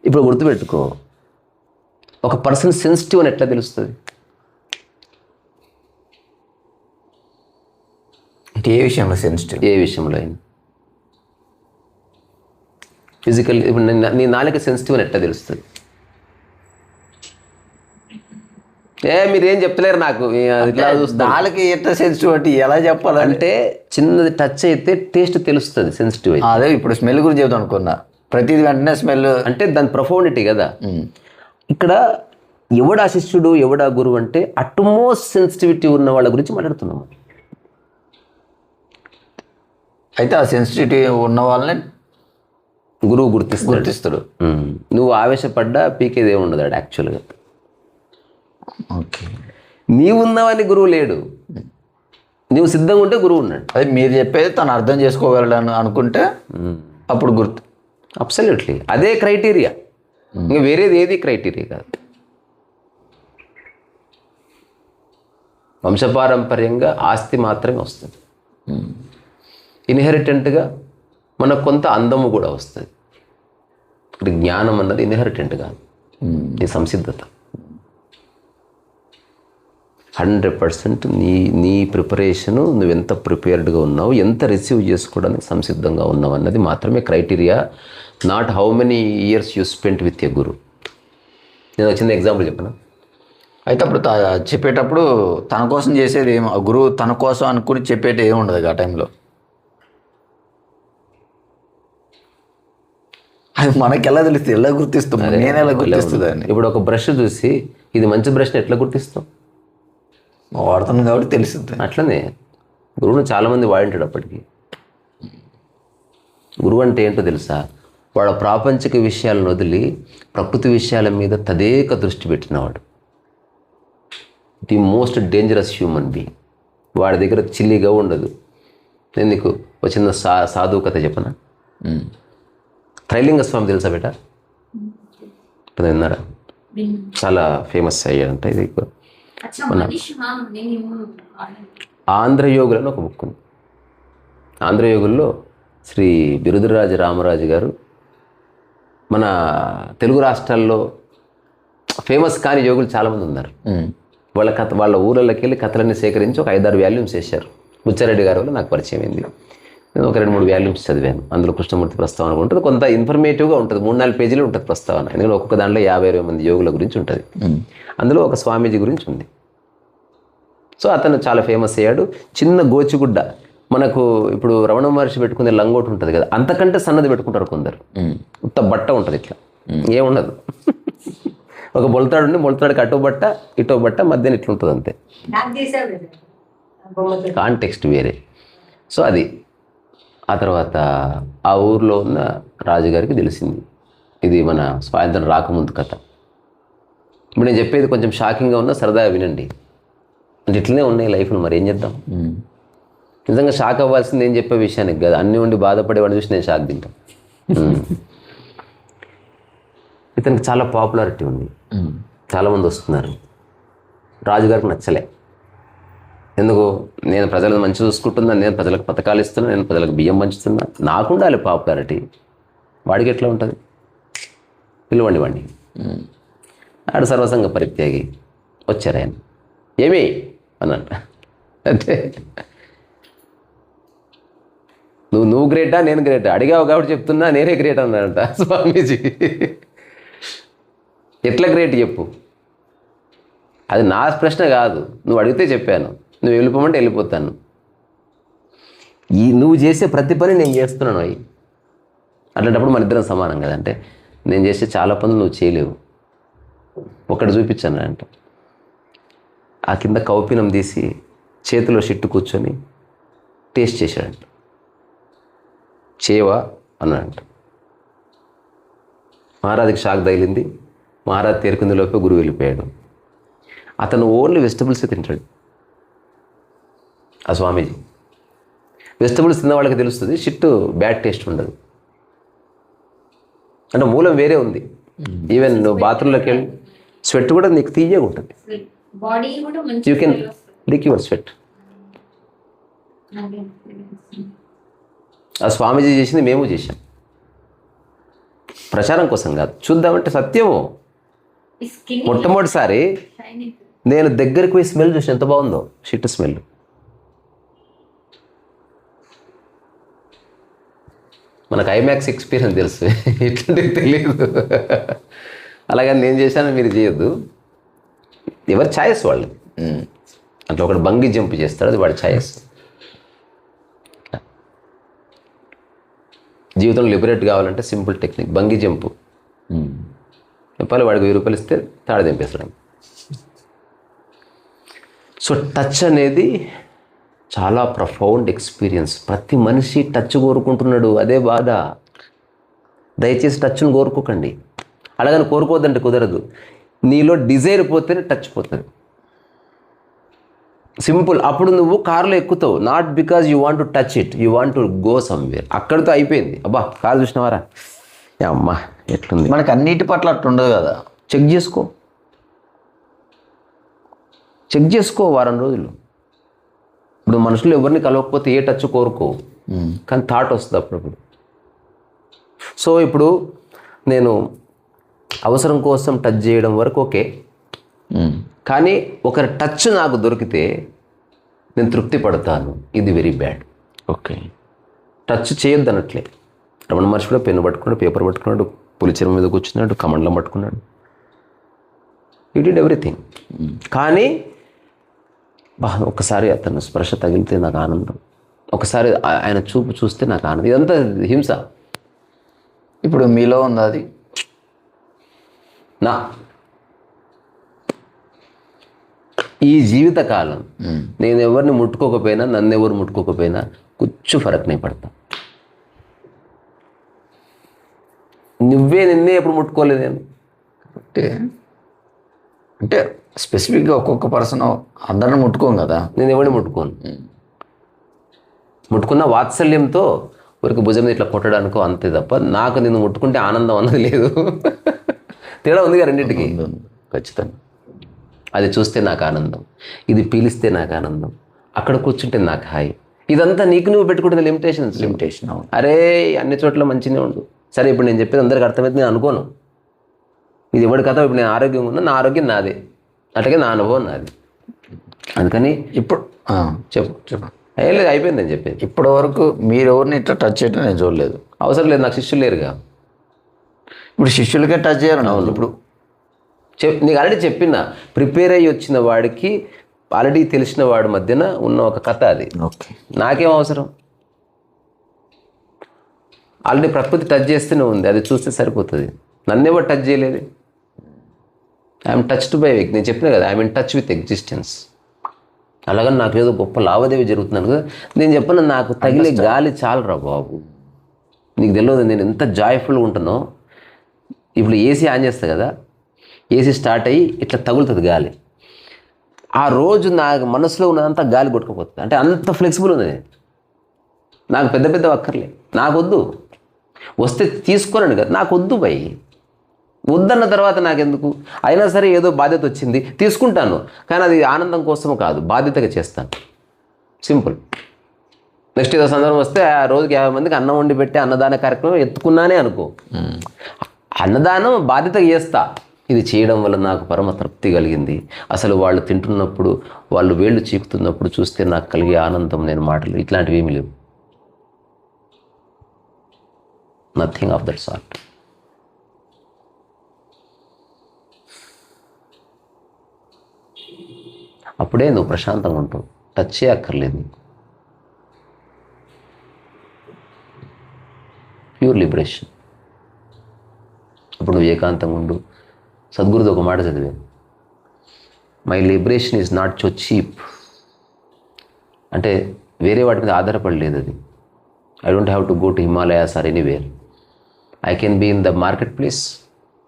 B: ఇప్పుడు గుర్తుపెట్టుకో, ఒక పర్సన్ సెన్సిటివ్ అని ఎట్లా తెలుస్తుంది?
A: అంటే ఏ విషయంలో సెన్సిటివ్?
B: ఏ విషయంలో అయినా ఫిజికల్. ఇప్పుడు నీ నాలుక సెన్సిటివ్ అని ఎట్లా తెలుస్తుంది? మీరేం చెప్తలేరు నాకు.
A: నాలుగు ఎట్లా సెన్సిటివ్ అంటే ఎలా చెప్పాలంటే,
B: చిన్నది టచ్ అయితే టేస్ట్ తెలుస్తుంది సెన్సిటివ్ అయితే.
A: అదే ఇప్పుడు స్మెల్ గురించి చెప్తాను అనుకున్నా, ప్రతిది వెంటనే స్మెల్
B: అంటే దాని ప్రొఫౌండిటీ కదా. ఇక్కడ ఎవడా శిష్యుడు ఎవడా గురువు అంటే అట్మోస్ట్ సెన్సిటివిటీ ఉన్న వాళ్ళ గురించి మాట్లాడుతున్నాము.
A: అయితే ఆ సెన్సిటివిటీ ఉన్న వాళ్ళని
B: గురువు గుర్తిస్తాడు. నువ్వు ఆవేశపడ్డా పీకేదే ఉండదు ఆడు యాక్చువల్గా.
A: ఓకే,
B: నీవున్నావని గురువు లేడు, నీవు సిద్ధంగా ఉంటే గురువు ఉన్నాడు.
A: అది మీరు చెప్పేది తను అర్థం చేసుకోగలడని అనుకుంటే అప్పుడు గుర్తు.
B: అబ్సల్యూట్లీ అదే క్రైటీరియా, ఇంకా వేరేది ఏది క్రైటీరియా కాదు. వంశపారంపర్యంగా ఆస్తి మాత్రమే వస్తుంది. ఇన్హెరిటెంట్గా మనకు కొంత అందము కూడా వస్తుంది. ఇక్కడ జ్ఞానం అన్నది ఇన్హెరిటెంట్ కాదు, నీ సంసిద్ధత 100% నీ ప్రిపరేషను, నువ్వెంత ప్రిపేర్డ్గా ఉన్నావు, ఎంత రిసీవ్ చేసుకోవడానికి సంసిద్ధంగా ఉన్నావు అన్నది మాత్రమే criteria, not how many years you spent with a guru. నేను ఒక చిన్న ఎగ్జాంపుల్ చెప్పనా?
A: అయితే అప్పుడు చెప్పేటప్పుడు తన కోసం చేసేది ఏం, గురువు తన కోసం అనుకుని చెప్పేటి ఏమి ఉండదు ఆ టైంలో. అది మనకి ఎలా తెలుస్తుంది, ఎలా గుర్తిస్తాం, నేను ఎలా గుర్తిస్తుంది అని.
B: ఇప్పుడు ఒక బ్రష్ చూసి ఇది మంచి బ్రష్ని ఎట్లా గుర్తిస్తాం?
A: వాడుతాను కాబట్టి తెలుస్తుంది.
B: అట్లనే గురువును చాలామంది వాడింటాడు. అప్పటికి గురువు అంటే ఏంటో తెలుసా? వాడు ప్రాపంచిక విషయాలను వదిలి ప్రకృతి విషయాల మీద తదేక దృష్టి పెట్టినవాడు. The most dangerous human being. వాడి దగ్గర చిల్లిగా ఉండదు. నేను నీకు ఒక చిన్న సాధువు కథ చెప్పనా? త్రైలింగ స్వామి తెలుసా బేట? విన్నారా? చాలా ఫేమస్ అయ్యాడంట. ఇది ఆంధ్రయోగులని ఒక బుక్ ఉంది. ఆంధ్రయోగుల్లో శ్రీ బిరుదురాజ రామరాజు గారు మన తెలుగు రాష్ట్రాల్లో ఫేమస్ కాని యోగులు చాలామంది ఉన్నారు. వాళ్ళ ఊళ్ళకి వెళ్ళి కథలన్నీ సేకరించి ఒక 5-6 వాల్యూమ్స్ వేశారు. బుచ్చారెడ్డి గారి వల్ల నాకు పరిచయం అయింది. నేను ఒక 2-3 వాల్యూమ్స్ చదివాను. అందులో కృష్ణమూర్తి ప్రస్తావన ఉంటుంది, కొంత ఇన్ఫర్మేటివ్గా ఉంటుంది. 3-4 పేజీలు ఉంటుంది ప్రస్తావన. ఎందుకంటే ఒక్కొక్క దాంట్లో 50-20 మంది యోగుల గురించి ఉంటుంది. అందులో ఒక స్వామీజీ గురించి ఉంది. సో అతను చాలా ఫేమస్ అయ్యాడు. చిన్న గోచిగుడ్డ, మనకు ఇప్పుడు రమణ మహర్షి పెట్టుకునే లంగోటు ఉంటుంది కదా, అంతకంటే సన్నది పెట్టుకుంటారు కొందరు. ఉత్త బట్ట ఉంటుంది, ఇట్లా ఏముండదు. ఒక మొలతాడికి అటో బట్ట ఇటో బట్ట, మధ్యన ఇట్లా ఉంటుంది అంతే. కాంటెక్స్ట్ వేరే. సో అది ఆ తర్వాత ఆ ఊర్లో ఉన్న రాజుగారికి తెలిసింది ఇది మన స్వాతంత్రం రాకముందు కథ. ఇప్పుడు నేను చెప్పేది కొంచెం షాకింగ్గా ఉన్నా సరదాగా వినండి. అంటే ఇట్లనే ఉన్నాయి లైఫ్లో, మరి ఏం చేద్దాం? నిజంగా షాక్ అవ్వాల్సింది ఏం చెప్పే విషయానికి కదా, అన్నీ ఉండి బాధపడేవాడిని చూసి నేను షాక్ తింటాను. ఇతనికి చాలా పాపులారిటీ ఉంది, చాలామంది వస్తున్నారు. రాజుగారికి నచ్చలే. ఎందుకు? నేను ప్రజలను మంచి చూసుకుంటున్నాను, నేను ప్రజలకు పథకాలు ఇస్తున్నాను, నేను ప్రజలకు బియ్యం పంచుతున్నా, నాకు ఉండాలి పాపులారిటీ. వాడికి ఎట్లా ఉంటుంది? పిలవండి వాడిని. ఆడు సర్వసంగ పరిత్యాగి వచ్చారు. ఆయన ఏమి అనంట అంటే, నువ్వు గ్రేటా నేను గ్రేటా? అడిగావు కాబట్టి చెప్తున్నా, నేనే గ్రేట్ అన్నాడంట స్వామీజీ. ఎట్లా గ్రేట్ చెప్పు? అది నా ప్రశ్న కాదు, నువ్వు అడిగితే చెప్పాను. నువ్వు వెళ్ళిపోమంటే వెళ్ళిపోతాను. నువ్వు చేసే ప్రతి పని నేను చేస్తున్నాను. అట్లాంటప్పుడు మన ఇద్దరం సమానం కదంటే, నేను చేసే చాలా పనులు నువ్వు చేయలేవు. ఒకటి చూపించాను అంట. ఆ కింద కౌపీనం తీసి చేతిలో షిట్టు కూర్చొని టేస్ట్ చేశాడంట. చేవా అన్నాడంట. మహారాజుకి షాక్ తగిలింది. మహారాజు తేరుకుంది లోపే గురువు వెళ్ళిపోయాడు. అతను ఓన్లీ వెజిటబుల్సే తింటాడు. ఆ స్వామీజీ వెజిటబుల్స్ తిన్న వాళ్ళకి తెలుస్తుంది, షిట్టు బ్యాడ్ టేస్ట్ ఉండదు. అంటే మూలం వేరే ఉంది. ఈవెన్ నువ్వు బాత్రూంలోకి వెళ్ళి స్వెట్ కూడా నీకు తీయగా ఉంటుంది. You can lick your sweat. ఆ స్వామీజీ చేసింది మేము చేశాం, ప్రచారం కోసం కాదు, చూద్దామంటే సత్యము. మొట్టమొదటిసారి నేను దగ్గరికి పోయి స్మెల్ చూసి ఎంత బాగుందో, షిట్ స్మెల్. మనకు ఐమాక్స్ ఎక్స్పీరియన్స్ తెలుసు, ఇట్లాంటివి తెలియదు. అలాగని నేను చేశాను మీరు చేయొద్దు. ఎవరి ఛాయిస్ వాళ్ళు. అట్లా ఒకటి బంగి జంప్ చేస్తాడు, అది వాడి ఛాయిస్. జీవితంలో లిబరేట్ కావాలంటే సింపుల్ టెక్నిక్ బంగి జంపు. చెప్పాలి, వాడికి 1000 రూపాయలు ఇస్తే తాడు దింపేస్తాడు. సో టచ్ అనేది చాలా ప్రొఫౌండ్ ఎక్స్పీరియన్స్. ప్రతి మనిషి టచ్ కోరుకుంటున్నాడు, అదే బాధ. దయచేసి టచ్ను కోరుకోకండి. అలాగని కోరుకోవద్దంటే కుదరదు. నీలో డిజైర్ పోతేనే టచ్ పోతుంది. సింపుల్. అప్పుడు నువ్వు కారులో ఎక్కుతావు, not because you want to touch it, you want to go somewhere. అక్కడితో అయిపోయింది. అబ్బా కారు చూసినవారా, అమ్మా ఎట్లుంది.
A: మనకు అన్నిటి పట్ల అట్లా ఉండదు కదా.
B: చెక్ చేసుకో వారం రోజులు. ఇప్పుడు మనుషులు ఎవరిని కలవకపోతే ఏ టచ్ కోరుకోవు, కానీ థాట్ వస్తుంది అప్పుడప్పుడు. సో ఇప్పుడు నేను అవసరం కోసం టచ్ చేయడం వరకు ఓకే, కానీ ఒకరి టచ్ నాకు దొరికితే నేను తృప్తి పడతాను. ఇది వెరీ బ్యాడ్.
A: ఓకే.
B: టచ్ చేయొద్దు అన్నట్లే. రమణ మహర్షి కూడా పెన్ను పట్టుకున్నాడు, పేపర్ పట్టుకున్నాడు, పులిచెర మీద కూర్చున్నాడు, కమండలం పట్టుకున్నాడు. You did everything. కానీ ఒకసారి అతను స్పర్శ తగిలితే నాకు ఆనందం, ఒకసారి ఆయన చూపు చూస్తే నాకు ఆనందం. ఇదంతా హింస.
A: ఇప్పుడు మీలో ఉంది అది?
B: నా ఈ జీవితకాలం నేను ఎవరిని ముట్టుకోకపోయినా, నన్ను ఎవరు ముట్టుకోకపోయినా కొంచెం ఫరక్ నేను పడతా. నిన్నే ఎప్పుడు ముట్టుకోలేదు నేను.
A: అంటే స్పెసిఫిక్గా ఒక్కొక్క పర్సన్ అందరిని ముట్టుకోం కదా.
B: నేను ఎవరిని ముట్టుకోను. ముట్టుకున్న వాత్సల్యంతో ఊరికి భుజం మీద ఇట్లా కొట్టడానికో అంతే తప్ప నాకు నిన్ను ముట్టుకుంటే ఆనందం అన్నది లేదు. తేడా ఉంది కదా రెండింటికి.
A: ఖచ్చితంగా.
B: అది చూస్తే నాకు ఆనందం, ఇది పీలిస్తే నాకు ఆనందం, అక్కడ కూర్చుంటే నాకు హాయి. ఇదంతా నీకు నువ్వు పెట్టుకుంటే లిమిటేషన్. అరే అన్ని చోట్ల మంచిగానే ఉండు. సరే, ఇప్పుడు నేను చెప్పేది అందరికి అర్థమైతే నేను అనుకోను. ఇది ఎవరి కథ. ఇప్పుడు నేను ఆరోగ్యంగా ఉన్నా, నా ఆరోగ్యం నాదే, అట్లాగే నా అనుభవం నాది. అందుకని
A: ఇప్పుడు
B: చెప్పు ఏం లేదు, అయిపోయింది నేను చెప్పేది.
A: ఇప్పటి వరకు మీరు ఎవరిని ఇట్లా టచ్ చేయడం నేను చూడలేదు.
B: అవసరం లేదు, నాకు శిష్యులు లేరుగా.
A: ఇప్పుడు శిష్యులకే టచ్ చేయాలని ఇప్పుడు
B: నీకు ఆల్రెడీ చెప్పిన, ప్రిపేర్ అయ్యి వచ్చిన వాడికి ఆల్రెడీ తెలిసిన వాడి మధ్యన ఉన్న ఒక కథ అది.
A: ఓకే.
B: నాకేం అవసరం? ఆల్రెడీ ప్రకృతి టచ్ చేస్తూనే ఉంది, అది చూస్తే సరిపోతుంది. నన్నెవరు టచ్ చేయలేదు. I'm touched by egg. నేను చెప్పిన కదా, I'm in touch with existence. అలాగని నాకు ఏదో గొప్ప లావాదేవీ జరుగుతున్నాను కదా. నేను చెప్పను, నాకు తగిలే గాలి చాలరా బాబు. నీకు తెలియదు నేను ఎంత జాయ్ఫుల్గా ఉంటున్నానో. ఇప్పుడు ఏసీ ఆన్ చేస్తా కదా, ఏసీ స్టార్ట్ అయ్యి ఇట్లా తగులుతుంది గాలి. ఆ రోజు నాకు మనసులో ఉన్నదంతా గాలి కొట్టుకుపోతుంది. అంటే అంత ఫ్లెక్సిబుల్ ఉంది. నాకు పెద్ద పెద్ద అక్కర్లే, నాకు వద్దు. వస్తే తీసుకోనండి కదా, నాకు వద్దు భయ్. వద్దన్న తర్వాత నాకెందుకు? అయినా సరే ఏదో బాధ్యత వచ్చింది, తీసుకుంటాను. కానీ అది ఆనందం కోసం కాదు, బాధ్యతగా చేస్తాను. సింపుల్. నెక్స్ట్ ఏదో సందర్భం వస్తే ఆ రోజుకి 50 మందికి అన్నం వండి పెట్టి అన్నదాన కార్యక్రమం ఎత్తుకున్నానే అనుకో. అన్నదానం బాధ్యతగా చేస్తా. ఇది చేయడం వల్ల నాకు పరమ తృప్తి కలిగింది. అసలు వాళ్ళు తింటున్నప్పుడు, వాళ్ళు వేళ్ళు చీకుతున్నప్పుడు చూస్తే నాకు కలిగే ఆనందం, నేను మాటలు ఇట్లాంటివి ఏమీ లేవు. Nothing of that sort. అప్పుడే నువ్వు ప్రశాంతంగా ఉంటావు. టచ్ చేయక్కర్లేదు నీకు. Pure liberation. అప్పుడు నువ్వు ఏకాంతంగా ఉండు. సద్గురుది ఒక మాట చదివాను, my liberation is not so cheap. అంటే వేరే వాటి మీద ఆధారపడలేదు అది. I don't have to go to Himalayas or anywhere. I can be in the market place.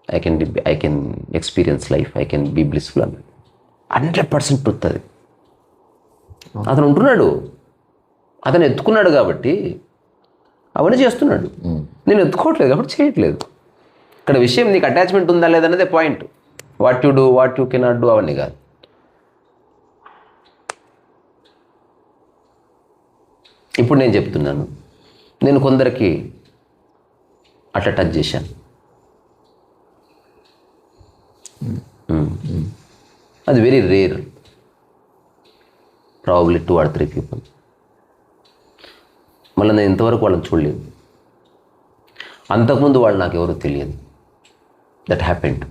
B: I can experience life. I can be blissful అన్నది 100% ట్రూత్ అది. అతను ఉంటున్నాడు, అతను ఎత్తుకున్నాడు కాబట్టి అవన్నీ చేస్తున్నాడు. నేను ఎత్తుకోవట్లేదు కాబట్టి చేయట్లేదు. ఇక్కడ విషయం నీకు అటాచ్మెంట్ ఉందా లేదన్నదే point. What you do, what you cannot do అవన్నీ కాదు. ఇప్పుడు నేను చెప్తున్నాను, నేను కొందరికి అట్లా టచ్ చేశాను. అది very rare. Probably 2 or 3 people. మళ్ళీ నేను ఇంతవరకు వాళ్ళని చూడలేదు. అంతకుముందు వాళ్ళు నాకు ఎవరో తెలియదు. That happened.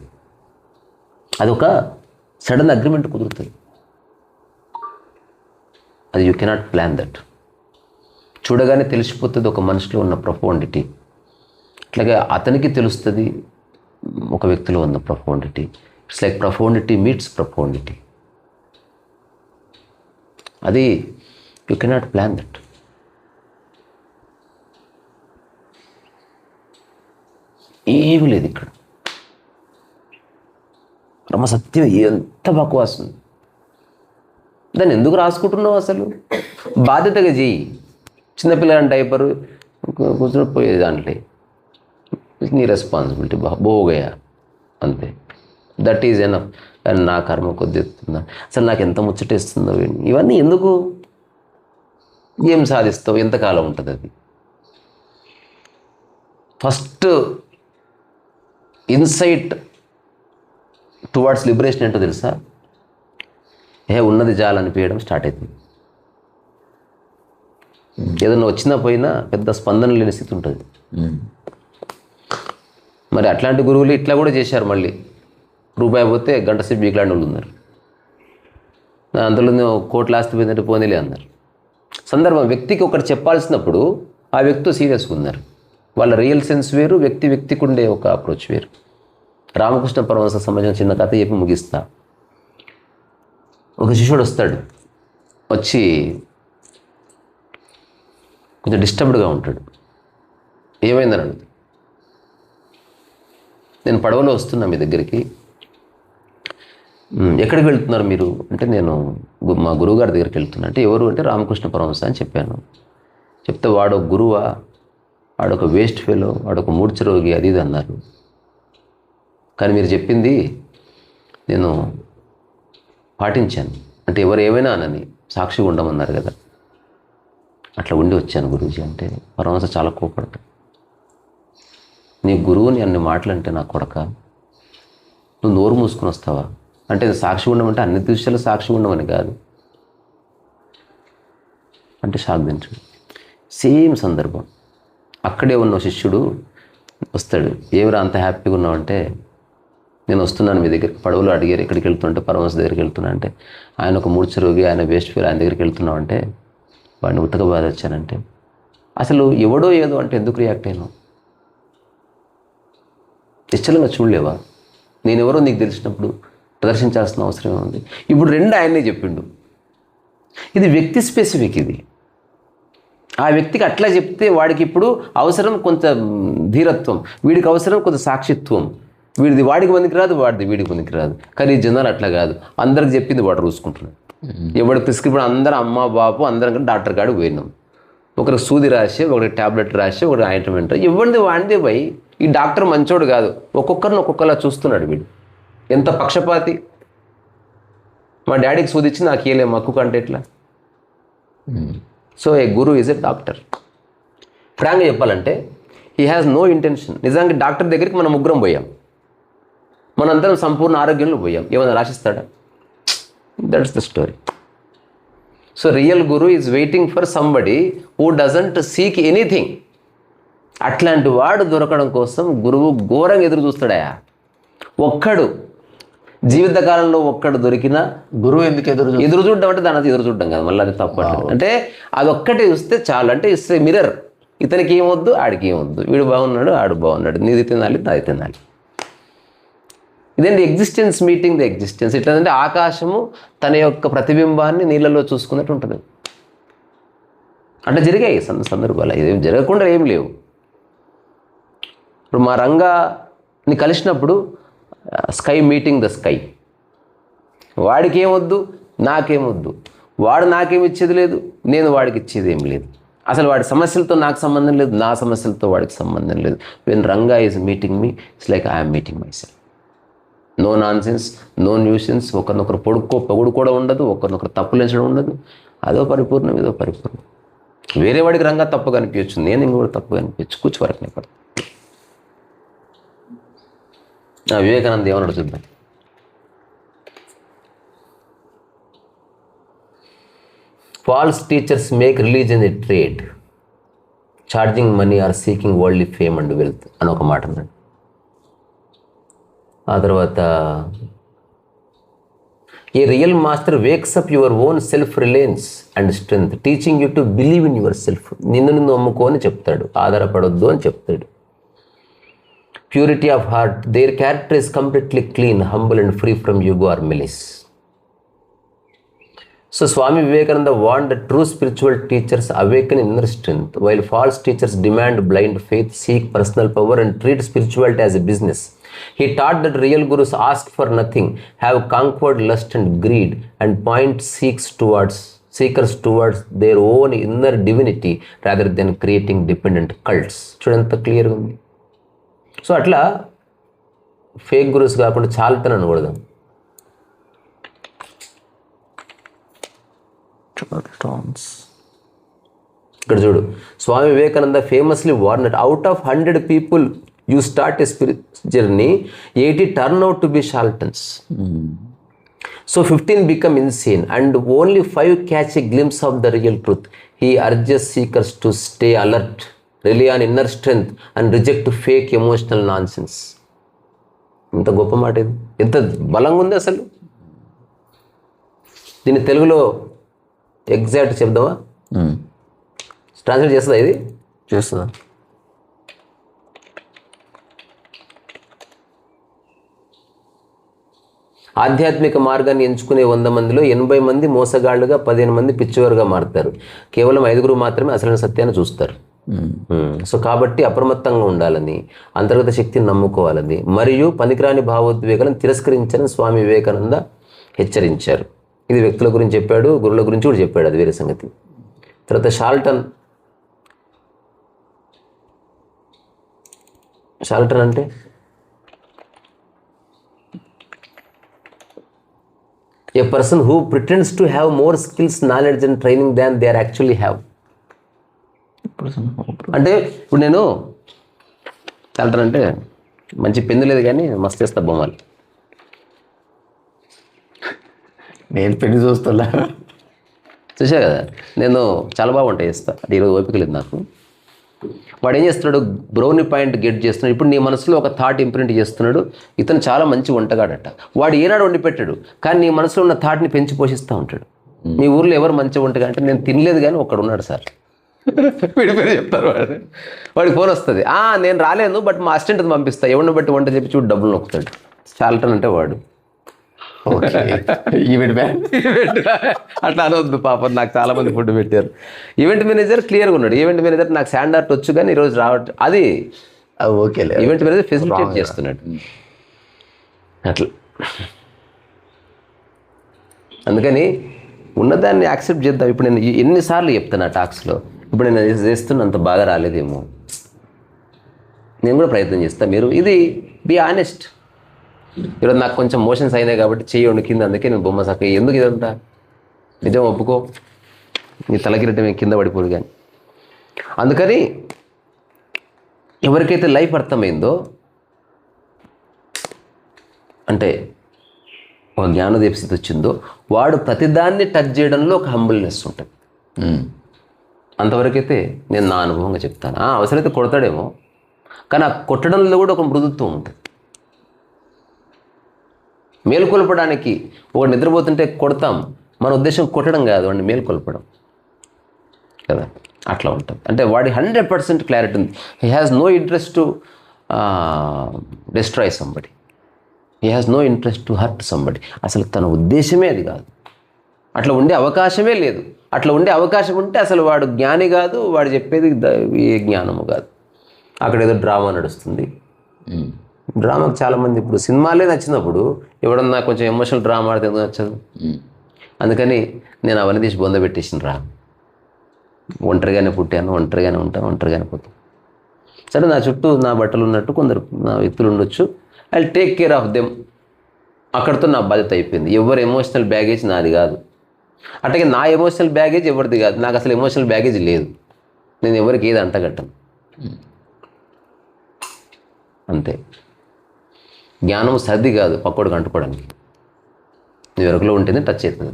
B: అదొక సడన్ అగ్రిమెంట్ కుదురుతుంది. అది యూ కెనాట్ ప్లాన్ దట్. చూడగానే తెలిసిపోతుంది ఒక మనిషిలో ఉన్న ప్రొఫౌండిటీ. అట్లాగే అతనికి తెలుస్తుంది ఒక వ్యక్తిలో ఉన్న profundity. It's like profundity meets profundity. అది యూ కెనాట్ ప్లాన్ దట్. ఏమీ లేదు ఇక్కడ. బ్రహ్మ సత్యం ఎంత బకవాస్ ఉంది. దాన్ని ఎందుకు రాసుకుంటున్నావు? అసలు బాధ్యతగా చెయ్యి. చిన్నపిల్లల డైపరు కూర్చొని పోయే దాంట్లో నీ రెస్పాన్సిబిలిటీ బోగయా అంతే. That is enough. కానీ నా కర్మ కొద్ది ఎత్తుందా, అసలు నాకు ఎంత ముచ్చటేస్తుందో ఇవన్నీ ఎందుకు? ఏం సాధిస్తావు? ఎంతకాలం ఉంటుంది అది? ఫస్ట్ ఇన్సైట్ టువార్డ్స్ లిబరేషన్ ఏంటో తెలుసా? ఉన్నది జాలనిపించడం స్టార్ట్ అవుతుంది. ఏదన్నా వచ్చినా పోయినా పెద్ద స్పందన లేని స్థితి ఉంటుంది. మరి అట్లాంటి గురువులు ఇట్లా కూడా చేశారు. మళ్ళీ రూపాయి పోతే గంట సేపు బీక్లాంటి వాళ్ళు ఉన్నారు. అందులో కోట్ల ఆస్తి పోయిందంటే పోనీలే అన్నారు. సందర్భం వ్యక్తికి ఒకటి చెప్పాల్సినప్పుడు ఆ వ్యక్తితో సీరియస్గా ఉన్నారు. వాళ్ళ రియల్ సెన్స్ వేరు, వ్యక్తికి ఉండే ఒక అప్రోచ్ వేరు. రామకృష్ణ పరమహంస సంబంధించిన చిన్న కథ చెప్పి ముగిస్తా. ఒక శిష్యుడు వస్తాడు, వచ్చి కొంచెం డిస్టర్బ్డ్గా ఉంటాడు. ఏమైందని అడుగుతాడు. నేను పడవలో వస్తున్నా మీ దగ్గరికి. ఎక్కడికి వెళ్తున్నారు మీరు అంటే, నేను మా గురువుగారి దగ్గరికి వెళ్తున్నా. అంటే ఎవరు అంటే, రామకృష్ణ పరమహంస అని చెప్పాను. చెప్తే వాడు గురువా, వాడొక వేస్ట్ ఫెలో, వాడొక మూర్ఛ రోగి, అది ఇది అన్నారు. కానీ మీరు చెప్పింది నేను పాటించాను. అంటే ఎవరు ఏమైనా అనని సాక్షిగా ఉండమన్నారు కదా, అట్లా ఉండి వచ్చాను గురూజీ అంటే. పరమహంస చాలా కోపడతాడు. నీ గురువుని అన్ని మాటలంటే నా కొడక, నువ్వు నోరు మూసుకొని వస్తావా అంటే, సాక్షి ఉండమంటే అన్ని దృశ్యాలు సాక్షి ఉండమని కాదు అంటే షాక్ తింటాడు. సేమ్ సందర్భం. అక్కడే ఉన్న శిష్యుడు వస్తాడు. ఏమిరా అంత హ్యాపీగా ఉన్నావంటే, నేను వస్తున్నాను మీ దగ్గరికి, పడవలు అడిగారు ఎక్కడికి వెళ్తుంటే పరమహంస దగ్గరికి వెళ్తున్నా అంటే, ఆయన ఒక మూర్ఛ రోగి, ఆయన వేస్ట్ ఫీల్, ఆయన దగ్గరికి వెళ్తున్నావు అంటే వాడిని ఉతక బాధ వచ్చానంటే, అసలు ఎవడో ఏదో అంటే ఎందుకు రియాక్ట్ అయినావు? నిశ్చలంగా చూడలేవా? నేనెవరో నీకు తెలిసినప్పుడు ప్రదర్శించాల్సిన అవసరం ఉంది. ఇప్పుడు రెండు ఆయనే చెప్పిండు. ఇది వ్యక్తి స్పెసిఫిక్. ఇది ఆ వ్యక్తికి అట్లా చెప్తే వాడికి ఇప్పుడు అవసరం కొంత ధీరత్వం, వీడికి అవసరం కొంత సాక్షిత్వం. వీడిది వాడికి పనికిరాదు, వాడిది వీడికి పనికిరాదు. కానీ ఈ జనాలు అట్లా కాదు, అందరికి చెప్పింది వాడు చూసుకుంటున్నాడు. ఎవడి ప్రిస్క్రిప్షన్ అందరం అమ్మ బాపు అందరం డాక్టర్ కాడికి పోయినాం. ఒకరికి సూది రాసి, ఒకరికి ట్యాబ్లెట్ రాసి, ఒకటి ఆయింట్మెంట్, ఇవ్వండి వాడిదే పోయి. ఈ డాక్టర్ మంచోడు కాదు, ఒక్కొక్కరిని ఒక్కొక్కలా చూస్తున్నాడు. వీడు ఎంత పక్షపాతి. మా డాడీకి సూది ఇచ్చి నాకు ఇయ్యలే మక్కు కంటే ఎట్లా? So a guru is a doctor. ఫ్రాంక్గా చెప్పాలంటే హీ హ్యాస్ నో ఇంటెన్షన్. నిజానికి డాక్టర్ దగ్గరికి మనం ముగ్గురం పోయాం, మనందరం సంపూర్ణ ఆరోగ్యంలో పోయాం. ఏమైనా రాసిస్తాడా? That's the story. So real guru is waiting for somebody who doesn't seek anything. అట్లాంటి వాడు దొరకడం కోసం గురువు ఘోరంగా ఎదురు చూస్తాడయా. ఒక్కడు జీవితకాలంలో ఒక్కడు దొరికినా
A: గురువు ఎందుకు ఎదురు
B: చూడడం అంటే దాని ఎదురు చూడడం కాదు, మళ్ళీ అది తప్పు. అంటే అదొక్కటే చూస్తే చాలు. అంటే ఇట్స్ మిర్రర్. ఇతనికి ఏమొద్దు, ఆడికి ఏమొద్దు, వీడు బాగున్నాడు, ఆడు బాగున్నాడు, నీది తినాలి, నాది తినాలి. ఇదేంటి ఎగ్జిస్టెన్స్ మీటింగ్ ది ఎగ్జిస్టెన్స్. ఎట్లంటే ఆకాశము తన యొక్క ప్రతిబింబాన్ని నీళ్ళలో చూసుకున్నట్టు ఉంటుంది. అంటే జరిగాయి సందర్భాలు, ఇదేం జరగకుండా ఏం లేవు. ఇప్పుడు మా రంగాని కలిసినప్పుడు స్కై మీటింగ్ ద స్కై. వాడికి ఏమొద్దు, నాకేమొద్దు, వాడు నాకేమి ఇచ్చేది లేదు, నేను వాడికి ఇచ్చేది ఏం లేదు. అసలు వాడి సమస్యలతో నాకు సంబంధం లేదు, నా సమస్యలతో వాడికి సంబంధం లేదు. When Ranga is meeting me, it's like I'm meeting myself. No nonsense, no nuisance. ఒకరినొకరు పొగుడు కూడా ఉండదు, ఒకరినొకరు తప్పులించడం ఉండదు. అదో పరిపూర్ణం, ఇదో పరిపూర్ణం. వేరే వాడికి రంగా తప్పుగా అనిపించచ్చు, నేను ఇంకొకటి తప్పుగా అనిపించచ్చు. కూర్చు వరకు పడతాను. వివేకానంద ఏమన్నాడు చూద్దాం. False teachers make religion a trade, charging money or seeking worldly fame and wealth అని ఒక మాట అన్నాడు. ఆ తర్వాత a real master wakes up your own self reliance and strength, teaching you to believe in yourself. నిన్ను నమ్ముకో అని చెప్తాడు, ఆధారపడొద్దు అని చెప్తాడు. Purity of heart, their character is completely clean, humble and free from ego or malice. So Swami Vivekananda warned that true spiritual teachers awaken inner strength, while false teachers demand blind faith, seek personal power and treat spirituality as a business. He taught that real gurus ask for nothing, have conquered lust and greed, and point seekers towards their own inner divinity rather than creating dependent cults. చూడంత క్లియర్గా ఉంది. So అట్లా fake gurus కాకుండా చాలతని అనకూడదు. ఇక్కడ చూడు, Swami Vivekananda famously warned, out of 100 people You start a spiritual journey, 80 turn out to be charlatans. So 15 become insane and only 5 catch a glimpse of the real truth. He urges seekers to stay alert, rely on inner strength and reject fake emotional nonsense. ఎంత గొప్ప మాట ఇది, ఎంత బలంగా ఉంది అసలు. దీన్ని తెలుగులో ఎగ్జాక్ట్ చెప్దామా? ట్రాన్స్లేట్ చేస్తుందా ఇది?
A: చేస్తుందా?
B: ఆధ్యాత్మిక మార్గాన్ని ఎంచుకునే 100 మందిలో 80 మంది మోసగాళ్లుగా, 15 మంది పిచ్చివారుగా మారుతారు. కేవలం 5 మాత్రమే అసలైన సత్యాన్ని చూస్తారు. సో కాబట్టి అప్రమత్తంగా ఉండాలని, అంతర్గత శక్తిని నమ్ముకోవాలని మరియు పనికిరాని భావోద్వేగాలను తిరస్కరించాలని స్వామి వివేకానంద హెచ్చరించారు. ఇది వ్యక్తుల గురించి చెప్పాడు, గురువుల గురించి కూడా చెప్పాడు, అది వేరే సంగతి. తర్వాత షార్లటన్ అంటే a person who pretends to have more skills, knowledge and training than they are actually have. అంటే ఇప్పుడు నేను షార్లటన్ అంటే మంచి పెన్ను లేదు కానీ మస్తు చేస్తా బొమ్మలు.
A: నేను పెళ్లి చూస్తున్నా,
B: చూసా కదా, నేను చాలా బాగా వంట చేస్తా. అది ఈరోజు ఓపిక లేదు నాకు. వాడు ఏం చేస్తున్నాడు, బ్రౌనీ పాయింట్ గెట్ చేస్తున్నాడు. ఇప్పుడు నీ మనసులో ఒక థాట్ ఇంప్రింట్ చేస్తున్నాడు, ఇతను చాలా మంచి వంటగాడట. వాడు ఏనాడు వండి పెట్టాడు, కానీ నీ మనసులో ఉన్న థాట్ని పెంచి పోషిస్తూ ఉంటాడు. మీ ఊర్లో ఎవరు మంచి వంటగా అంటే నేను తినలేదు కానీ ఒకడు ఉన్నాడు సార్, విడిపోయి చెప్తారు. వాడికి ఫోన్ వస్తుంది, నేను రాలేను బట్ మా అసిస్టెంట్ని పంపిస్తా, ఎవరిని బట్టి వంట చెప్పి చూడు డబ్బులు నొక్కుతాడు. షార్లటన్ అంటే వాడు.
A: ఈవెంట్ మ్యాన్
B: అట్లా అనవద్దు పాపం, నాకు చాలా మంది ఫుడ్ పెట్టారు. ఈవెంట్ మేనేజర్ క్లియర్గా ఉన్నాడు. ఈవెంట్ మేనేజర్ నాకు శాండ్ ఆర్ట్ వచ్చు కానీ ఈరోజు రావట్లేదు, అది
A: ఓకే.
B: ఈవెంట్ మేనేజర్ ఫెసిలిటేట్ చేస్తున్నాడు అట్లా. అందుకని ఉన్నదాన్ని యాక్సెప్ట్ చేద్దాం. ఇప్పుడు నేను ఎన్నిసార్లు చెప్తాను ఆ టాక్స్లో, ఇప్పుడు నేను చేస్తున్న అంత బాగా రాలేదేమో, నేను కూడా ప్రయత్నం చేస్తాను. మీరు ఇది బీ ఆనెస్ట్. ఈరోజు నాకు కొంచెం మోషన్స్ అయినాయి కాబట్టి చెయ్యి వణికింది, అందుకే నేను బొమ్మ సక్క. ఎందుకు ఇదంతా? నిజం ఒప్పుకో, నీ తలకిరటం కింద పడిపోదు. కానీ అందుకని ఎవరికైతే లైఫ్ అర్థమైందో, అంటే ఒక జ్ఞానోదయ స్థితి వచ్చిందో, వాడు ప్రతిదాన్ని టచ్ చేయడంలో ఒక హంబుల్నెస్ ఉంటుంది. అంతవరకైతే నేను నా అనుభవంగా చెప్తాను. అవసరమైతే కొడతాడేమో, కానీ ఆ కొట్టడంలో కూడా ఒక మృదుత్వం ఉంటుంది. మేలుకొల్పడానికి, ఒకటి నిద్రపోతుంటే కొడతాం, మన ఉద్దేశం కొట్టడం కాదు, వాడిని మేలుకొల్పడం కదా, అట్లా ఉంటుంది. అంటే వాడి 100% క్లారిటీ ఉంది. He has no interest to destroy somebody, he has no interest to hurt somebody. అసలు తన ఉద్దేశమే అది కాదు, అట్లా ఉండే అవకాశమే లేదు. అట్లా ఉండే అవకాశం ఉంటే అసలు వాడు జ్ఞాని కాదు, వాడు చెప్పేది ఏ జ్ఞానము కాదు. అక్కడ ఏదో డ్రామా నడుస్తుంది. డ్రామాకి చాలామంది ఇప్పుడు సినిమాలే నచ్చినప్పుడు ఎవడన్నా కొంచెం ఎమోషనల్ డ్రామా ఆడితే ఎందుకు నచ్చదు? అందుకని నేను అవన్నీ తీసి బొంద పెట్టేసిన రా. ఒంటరిగానే పుట్టాను, ఒంటరిగానే ఉంటాను, ఒంటరిగానే పోతాను. సరే, నా చుట్టూ నా బట్టలు ఉన్నట్టు కొందరు నా వ్యక్తులు ఉండొచ్చు, I take care of them. అక్కడితో నా బాధ్యత అయిపోయింది. ఎవరి ఎమోషనల్ బ్యాగేజ్ నాది కాదు, అట్లాగే నా ఎమోషనల్ బ్యాగేజ్ ఎవరిది కాదు. నాకు అసలు ఎమోషనల్ బ్యాగేజ్ లేదు, నేను ఎవరికి ఏది అంటగట్టను. అంతే. జ్ఞానం సర్ది కాదు పక్కోడికి అంటుకోవడానికి, నీ వెనుకలో ఉంటేనే టచ్ అవుతుంది.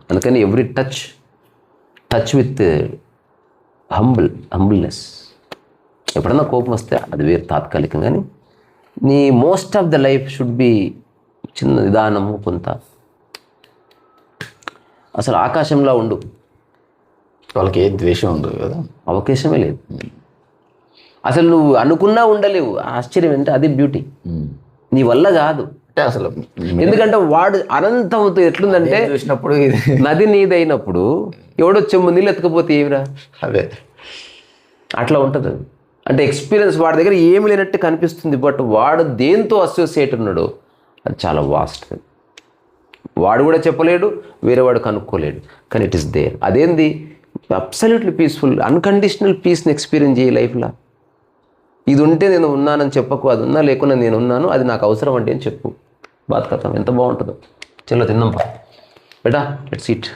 B: అందుకని ఎవ్రీ టచ్ విత్ హంబుల్నెస్. ఎప్పుడన్నా కోపం వస్తే అది వేరు, తాత్కాలికం. కానీ నీ most of the life should be చిన్న నిదానము, కొంత అసలు ఆకాశంలో ఉండు.
A: వాళ్ళకి ఏ ద్వేషం ఉండదు కదా,
B: అవకాశమే లేదు. అసలు నువ్వు అనుకున్నా ఉండలేవు. ఆశ్చర్యం ఏంటంటే అది బ్యూటీ. నీ వల్ల కాదు
A: అంటే అసలు,
B: ఎందుకంటే వాడు అనంతంతో ఎట్లుందంటే
A: చూసినప్పుడు
B: నది నీదైనప్పుడు ఎవడో చెంబు నీళ్ళు ఎత్తకపోతే ఏమిరా,
A: అదే
B: అట్లా ఉంటుంది అది. అంటే ఎక్స్పీరియన్స్ వాడి దగ్గర ఏమి లేనట్టు కనిపిస్తుంది, బట్ వాడు దేంతో అసోసియేట్ ఉన్నాడో అది చాలా వాస్ట్. వాడు కూడా చెప్పలేడు, వేరేవాడు కనుక్కోలేడు, కానీ ఇట్ ఈస్ దేర్. అదేంది? అబ్సల్యూట్లీ పీస్ఫుల్, అన్కండిషనల్ పీస్ని ఎక్స్పీరియన్స్ చేయి లైఫ్లో. ఇది ఉంటే నేను ఉన్నానని చెప్పకు, అది ఉన్నా లేకున్నా నేను ఉన్నాను, అది నాకు అవసరం అంటే అని చెప్పు. బాత్ కథం ఎంత బాగుంటుందో. చలో తిందాం బేటా, లెట్స్ ఈట్.